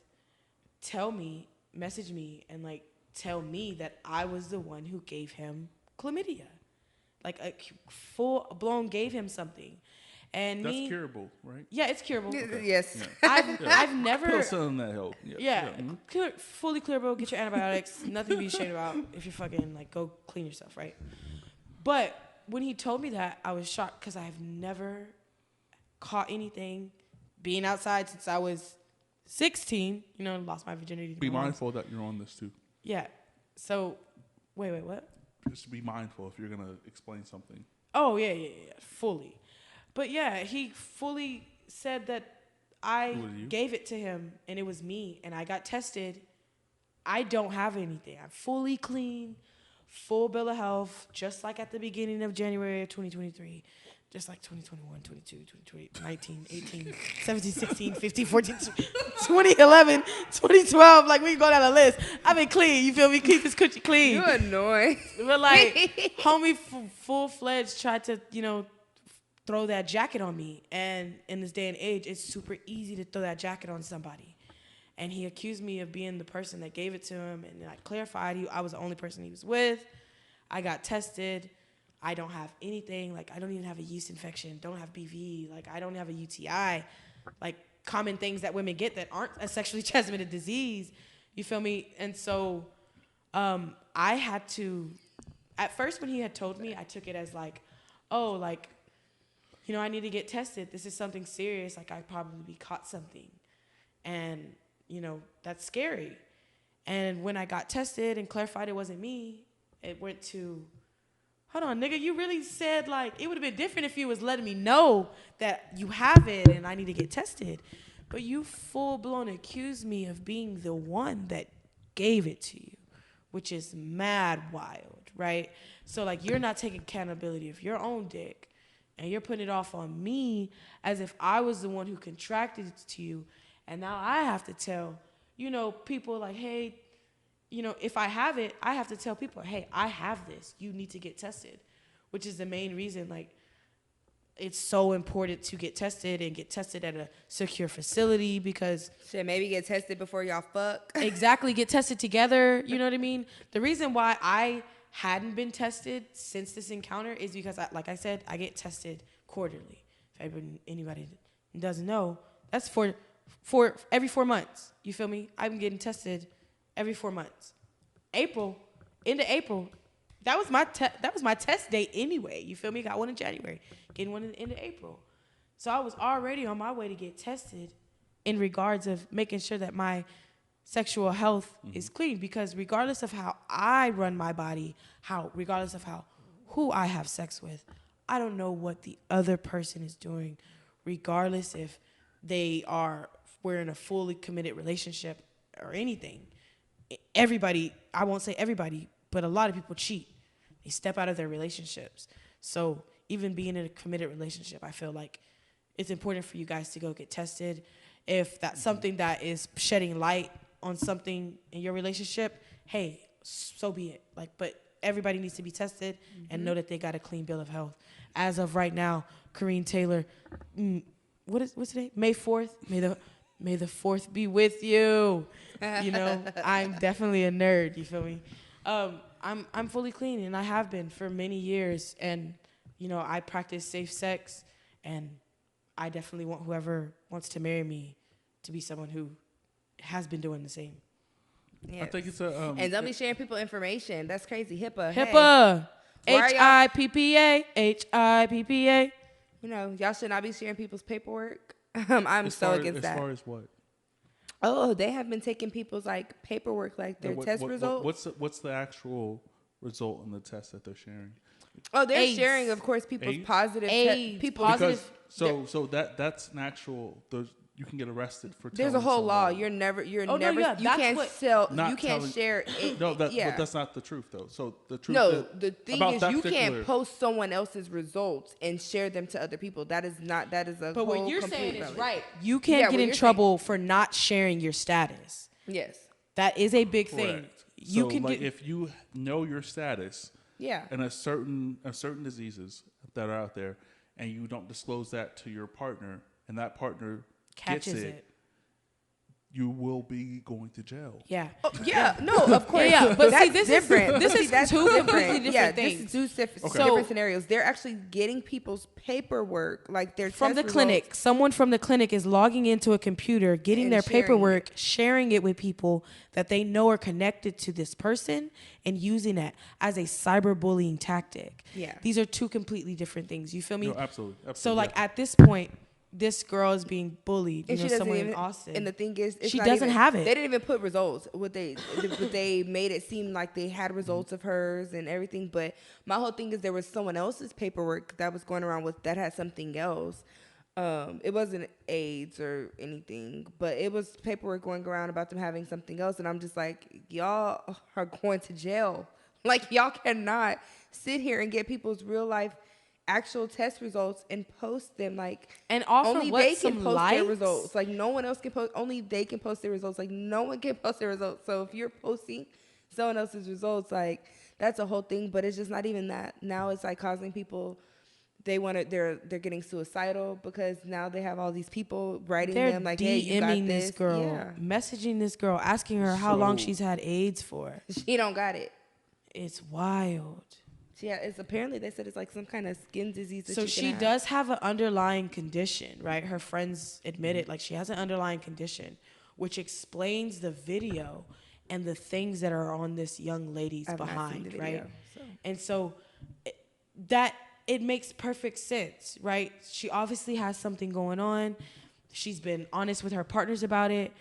message me, and like tell me that I was the one who gave him chlamydia. Like a full blown gave him something. And that's curable, right? Yeah, it's curable. Okay. Yes. Yeah. I've never. Pills that help. Yeah. Fully curable. Get your antibiotics. Nothing to be ashamed about. If you're fucking like, go clean yourself, right? But when he told me that, I was shocked because I have never caught anything being outside since I was 16. Lost my virginity. Be mindful that you're on this too. Yeah. So, wait, what? Just be mindful if you're gonna explain something. Oh yeah, fully. But yeah, he fully said that I gave it to him and it was me and I got tested. I don't have anything. I'm fully clean, full bill of health, just like at the beginning of January of 2023. Just like 2021, 22, 2020, 19, 18, 17, 16, 15, 14, 2011, 2012. Like, we can go down the list. I've been clean. You feel me? Keep this coochie clean. You annoying. But like, homie full-fledged tried to, throw that jacket on me. And in this day and age, it's super easy to throw that jacket on somebody. And he accused me of being the person that gave it to him. And I clarified, I was the only person he was with. I got tested. I don't have anything. Like, I don't even have a yeast infection. Don't have BV. Like, I don't have a UTI. Like, common things that women get that aren't a sexually transmitted disease. You feel me? And so I had to, at first when he had told me, I took it as like, oh, like, I need to get tested. This is something serious. Like, I probably caught something. And, that's scary. And when I got tested and clarified it wasn't me, it went to, hold on, nigga, you really said, like, it would have been different if you was letting me know that you have it and I need to get tested. But you full-blown accused me of being the one that gave it to you, which is mad wild, right? So, like, you're not taking accountability of your own dick. And you're putting it off on me as if I was the one who contracted it to you. And now I have to tell, people like, hey, if I have it, I have to tell people, hey, I have this. You need to get tested, which is the main reason, like, it's so important to get tested and get tested at a secure facility because... Shit, maybe get tested before y'all fuck. Exactly. Get tested together. You know what I mean? The reason why I hadn't been tested since this encounter is because, like I said, I get tested quarterly. If anybody doesn't know, that's for for every 4 months. You feel me? I'm getting tested every 4 months. Into April, that was my test date anyway. You feel me? Got one in January, getting one in the end of April. So I was already on my way to get tested in regards of making sure that my sexual health is clean, because regardless of how I run my body, regardless of who I have sex with, I don't know what the other person is doing, regardless if we're in a fully committed relationship or anything. Everybody, I won't say everybody, but a lot of people cheat. They step out of their relationships. So even being in a committed relationship, I feel like it's important for you guys to go get tested. If that's something that is shedding light on something in your relationship, hey, so be it. But everybody needs to be tested and know that they got a clean bill of health. As of right now, Kareen Taylor, what's today? May 4th. May the 4th be with you. You know, I'm definitely a nerd. You feel me? I'm fully clean, and I have been for many years. And you know, I practice safe sex, and I definitely want whoever wants to marry me to be someone who has been doing the same. Yes. I think it's a and don't be sharing people information. That's crazy. HIPAA. HIPAA. Hey. HIPPA. HIPPA. You know, y'all should not be sharing people's paperwork. I'm so against that. As far as what? Oh, they have been taking people's paperwork, their test results. What's the actual result in the test that they're sharing? Oh, they're AIDS. sharing, of course, people's AIDS? positive AIDS. Because that's an actual. You can get arrested for. There's a whole law. somebody. You Not can't share it. No, but that's not the truth though. So the truth. No, the thing is, you particular, can't post someone else's results and share them to other people. That is a. But what what you're saying is right. You can't get in trouble for not sharing your status. Yes. That is a big thing. correct. You so can get if you know your status. Yeah. And a certain diseases that are out there, and you don't disclose that to your partner, and that partner catches gets it. You will be going to jail. Yeah. Oh, yeah. No, of course. Yeah. But that's see, this different. is two completely different things. This is Okay. different scenarios. They're actually getting people's paperwork, their from the test clinic. results. Someone from the clinic is logging into a computer, getting And their sharing paperwork, sharing it with people that they know are connected to this person, and using that as a cyberbullying tactic. Yeah. These are two completely different things. You feel me? No, absolutely. So at this point, this girl is being bullied. And she doesn't somewhere even, in Austin. and the thing is, she doesn't have it. They didn't even put results. They made it seem like they had results of hers and everything. But my whole thing is there was someone else's paperwork that was going around that had something else. It wasn't AIDS or anything, but it was paperwork going around about them having something else. And I'm just like, y'all are going to jail. Y'all cannot sit here and get people's real life actual test results and post them and offer only they can post likes? their results. No one else can post. Only they can post their results. No one can post their results. So if you're posting someone else's results, that's a whole thing. But it's just not even that. Now it's causing people. They're getting suicidal because now they have all these people writing them hey, you got DMing this. this girl, messaging this girl, asking her how long she's had AIDS for. She don't got it. It's wild. Yeah, it's apparently they said it's some kind of skin disease. So she does have an underlying condition, right? Her friends admitted she has an underlying condition, which explains the video and the things that are on this young lady's behind, right? And so it makes perfect sense, right? She obviously has something going on. She's been honest with her partners about it.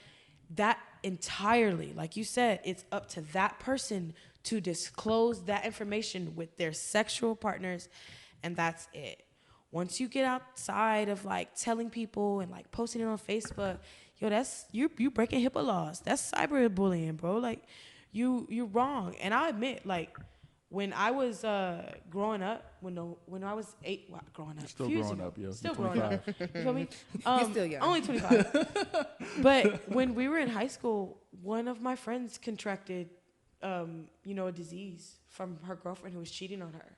That entirely, like you said, it's up to that person to disclose that information with their sexual partners, and that's it. Once you get outside of telling people and posting it on Facebook, that's you breaking HIPAA laws. That's cyberbullying, bro. You're wrong. And I admit, when I was growing up, when I was 8, growing up, still growing up, yeah. Still growing up. You feel me? You're still young. Only 25. But when we were in high school, one of my friends contracted a disease from her girlfriend who was cheating on her.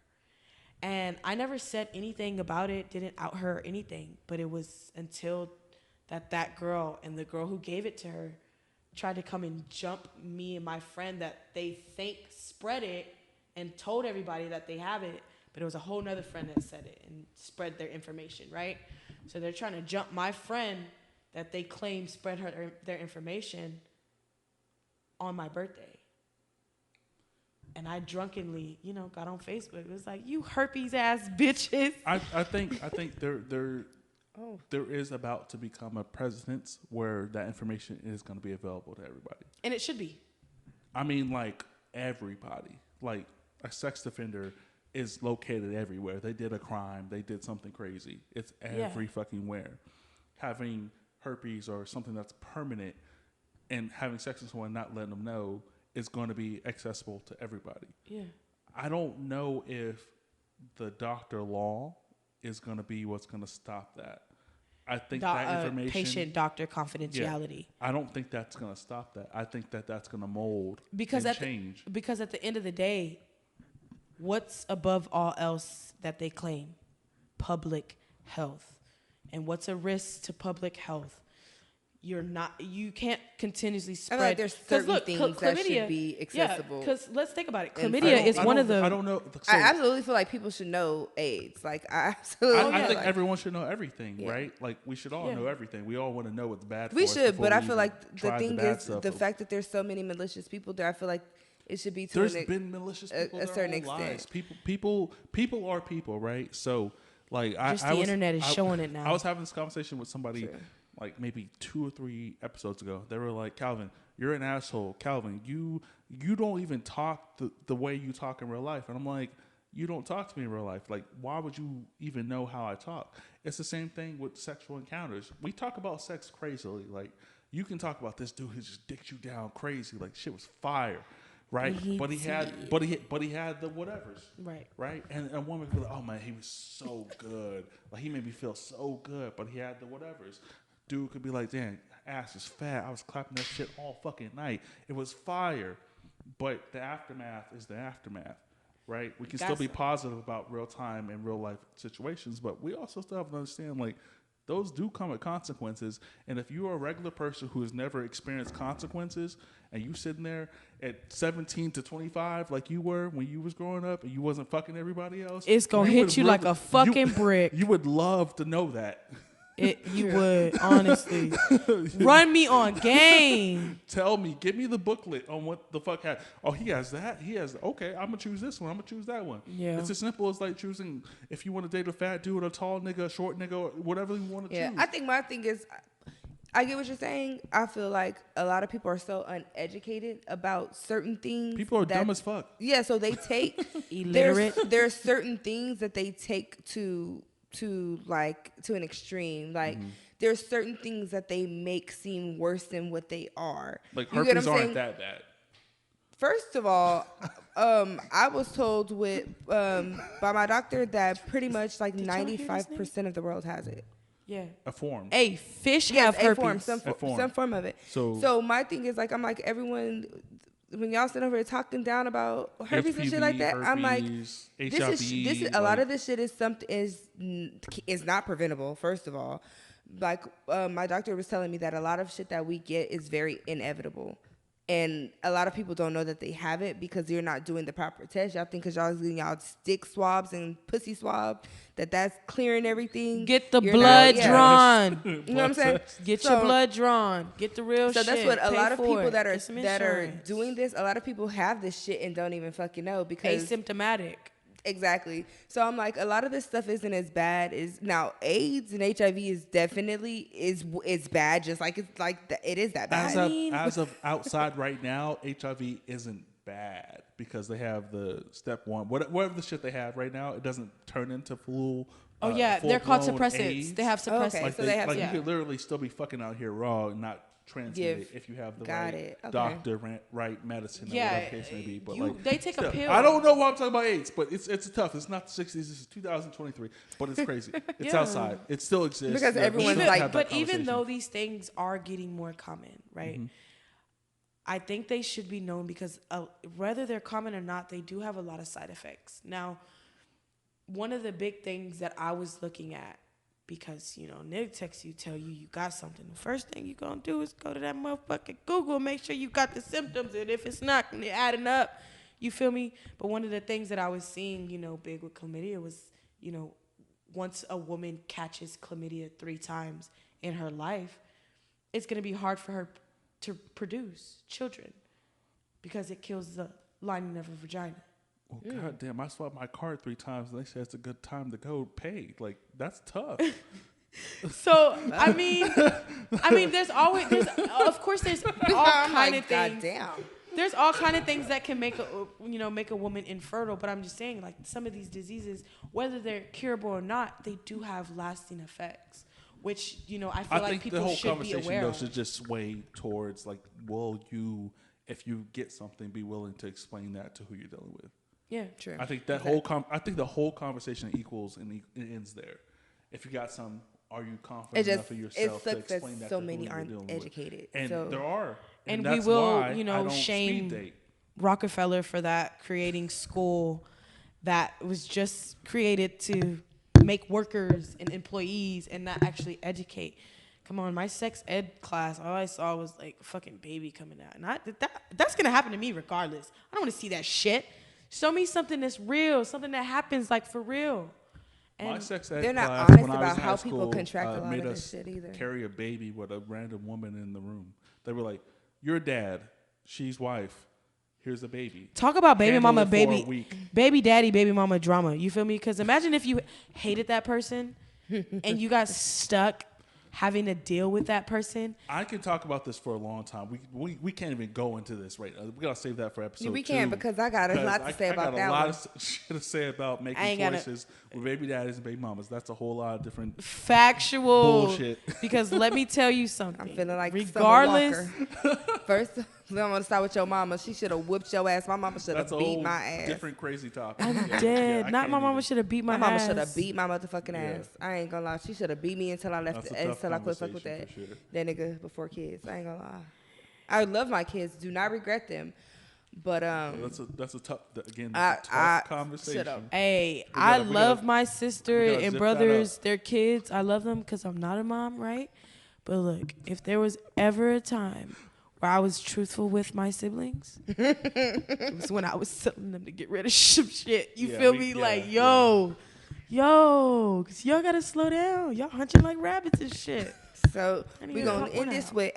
And I never said anything about it, didn't out her or anything, but it was until that girl and the girl who gave it to her tried to come and jump me and my friend that they think spread it and told everybody that they have it, but it was a whole nother friend that said it and spread their information, right? So they're trying to jump my friend that they claim spread their information on my birthday. And I drunkenly, got on Facebook. It was like, you herpes ass bitches. I think there is about to become a precedence where that information is going to be available to everybody. And it should be. I mean, like, everybody. Like, a sex offender is located everywhere. They did a crime. They did something crazy. It's every fucking where. Having herpes or something that's permanent and having sex with someone, not letting them know, is going to be accessible to everybody. Yeah. I don't know if the doctor law is going to be what's going to stop that. I think that information... Patient-doctor confidentiality. Yeah, I don't think that's going to stop that. I think that's going to mold and change. Because at the end of the day, what's above all else that they claim? Public health. And what's a risk to public health? You can't continuously spread. I feel like there's certain things that should be accessible. Because let's think about it. Chlamydia is one of the... I don't know. I absolutely feel like people should know AIDS. Like, I absolutely... I think everyone should know everything, right? Like, we should all know everything. We all want to know what's bad for us. We should, but I feel like the thing is, stuff. the fact that there's so many malicious people there, I feel like it should be to There's been malicious people a certain extent. Lives. People are people, right? So, like, internet is showing it now. I was having this conversation with somebody... True. Like maybe 2 or 3 episodes ago, they were like, Calvin, you're an asshole. Calvin, you don't even talk the way you talk in real life. And I'm like, you don't talk to me in real life. Like, why would you even know how I talk? It's the same thing with sexual encounters. We talk about sex crazily. Like, you can talk about this dude who just dicked you down crazy. Like, shit was fire. Right, but he had the whatevers. Right, and a woman could be like, oh man, he was so good. Like, he made me feel so good. But he had the whatevers. Dude could be like, damn, ass is fat. I was clapping that shit all fucking night. It was fire. But the aftermath is the aftermath, right? We can still be positive about real time and real life situations, but we also still have to understand, like, those do come with consequences. And if you're a regular person who has never experienced consequences and you sitting there at 17 to 25 like you were when you was growing up and you wasn't fucking everybody else, it's going to hit you like a fucking brick. You would love to know that. You would, honestly. Run me on game. Tell me, give me the booklet on what the fuck happened. Oh, he has that? He has, okay, I'm going to choose this one. I'm going to choose that one. Yeah. It's as simple as like choosing if you want to date a fat dude, a tall nigga, a short nigga, or whatever you want to choose. I think my thing is, I get what you're saying. I feel like a lot of people are so uneducated about certain things. People are dumb as fuck. Yeah, so they take... Illiterate. There's certain things that they take to an extreme. Like, there's certain things that they make seem worse than what they are. Like, herpes aren't that bad. First of all, I was told by my doctor that pretty much like 95% of the world has it. Yeah. A form. A fish have herpes. Some form of it. So my thing is, like, I'm like, everyone, when y'all sit over here talking down about herpes and shit like that, I'm like, this is a lot of this shit is not preventable. First of all, like, my doctor was telling me that a lot of shit that we get is very inevitable. And a lot of people don't know that they have it because you're not doing the proper test. Y'all think because y'all getting y'all stick swabs and pussy swab that's clearing everything. Get the blood drawn. You know what I'm saying? Get your blood drawn. Get the real shit. So that's what a lot of people that are doing this, a lot of people have this shit and don't even fucking know because asymptomatic. Exactly. So I'm like, a lot of this stuff isn't as bad as now. AIDS and HIV is definitely is bad. Just like it's like it is that bad. As of outside right now, HIV isn't bad because they have the step one, whatever the shit they have right now. It doesn't turn into flu. Oh yeah, they're called suppressants. AIDS. They have suppressants. Okay, like so they have. You could literally still be fucking out here raw and not transmit it if you have the doctor, right medicine, or whatever case may be. But they take a pill. I don't know why I'm talking about AIDS, but it's tough. It's not the 60s. This is 2023, but it's crazy. It's outside. It still exists. Because everyone's but even though these things are getting more common, right? Mm-hmm. I think they should be known because whether they're common or not, they do have a lot of side effects. Now, one of the big things that I was looking at, because, nigga texts you, tell you got something. The first thing you're going to do is go to that motherfucking Google, make sure you got the symptoms. And if it's not adding up, you feel me? But one of the things that I was seeing, big with chlamydia was, once a woman catches chlamydia 3 times in her life, it's going to be hard for her to produce children because it kills the lining of her vagina. Well, goddamn, I swiped my card 3 times and they said it's a good time to go pay. Like, that's tough. So, I mean, there's all kind of things. Goddamn. There's all kind of things that can make a woman infertile, but I'm just saying, like, some of these diseases, whether they're curable or not, they do have lasting effects, which, I feel like people should be aware of. I think the whole conversation, though, should just sway towards, like, if you get something, be willing to explain that to who you're dealing with. Yeah, true. I think the whole conversation equals and it ends there. If you got some, are you confident enough of yourself to explain that to who you're dealing with? So many aren't educated. And there are. And we will, shame Rockefeller for that, creating school that was just created to make workers and employees and not actually educate. Come on, my sex ed class, all I saw was like a fucking baby coming out. And that's going to happen to me regardless. I don't want to see that shit. Show me something that's real, something that happens like for real. And my sex ed they're not class, honest when I was about in how high people school, contract a lot made of us this shit either. Carry a baby with a random woman in the room. They were like, "You're dad, she's wife. Here's a baby." Talk about baby mama, baby daddy, baby mama drama. You feel me? Because imagine if you hated that person and you got stuck having to deal with that person. I can talk about this for a long time. We can't even go into this right now. We gotta save that for episode 2. We can, because I got a lot to say about that one. I got a lot of shit to say about making choices with baby daddies and baby mamas. That's a whole lot of different factual bullshit. Because let me tell you something. I'm feeling like regardless. First, I'm gonna start with your mama. She should have whipped your ass. My mama should have beat my ass. Different crazy topic. I'm dead. Not my mama should have beat my ass. My mama should have beat my motherfucking ass. I ain't gonna lie. She should have beat me until I left. Until I quit fuck with that nigga before kids. I ain't gonna lie. I love my kids. Do not regret them. But that's a tough tough conversation. Hey, I love my sister and brothers, their kids. I love them because I'm not a mom, right? But look, if there was ever a time where I was truthful with my siblings, it was when I was telling them to get rid of some shit. You feel me? Like, yo, because y'all gotta slow down. Y'all hunching like rabbits and shit. So we're gonna end this with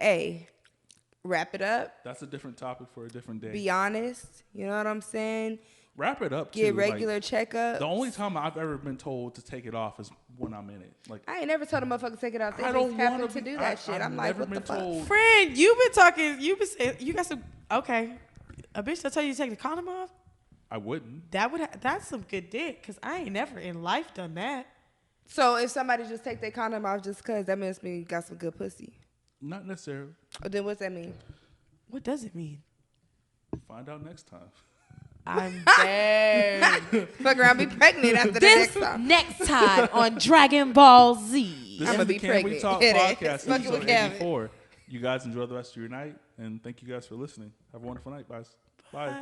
wrap it up. That's a different topic for a different day. Be honest. You know what I'm saying? Wrap it up. Get regular checkups. The only time I've ever been told to take it off is when I'm in it. Like, I ain't never told a motherfucker to take it off. They just happen to do that shit. I'm like, what the fuck? Friend, you've been talking. You've been saying you got some. Okay, a bitch that tell you to take the condom off. I wouldn't. That's some good dick, because I ain't never in life done that. So if somebody just take their condom off just because, that means me got some good pussy. Not necessarily. Then what's that mean? What does it mean? Find out next time. I'm dead. Fuck around, be pregnant after the next time. Next time on Dragon Ball Z. This I'm is gonna the be Can pregnant. We Talk podcast, Fucking episode 84. You guys enjoy the rest of your night, and thank you guys for listening. Have a wonderful night, guys. Bye.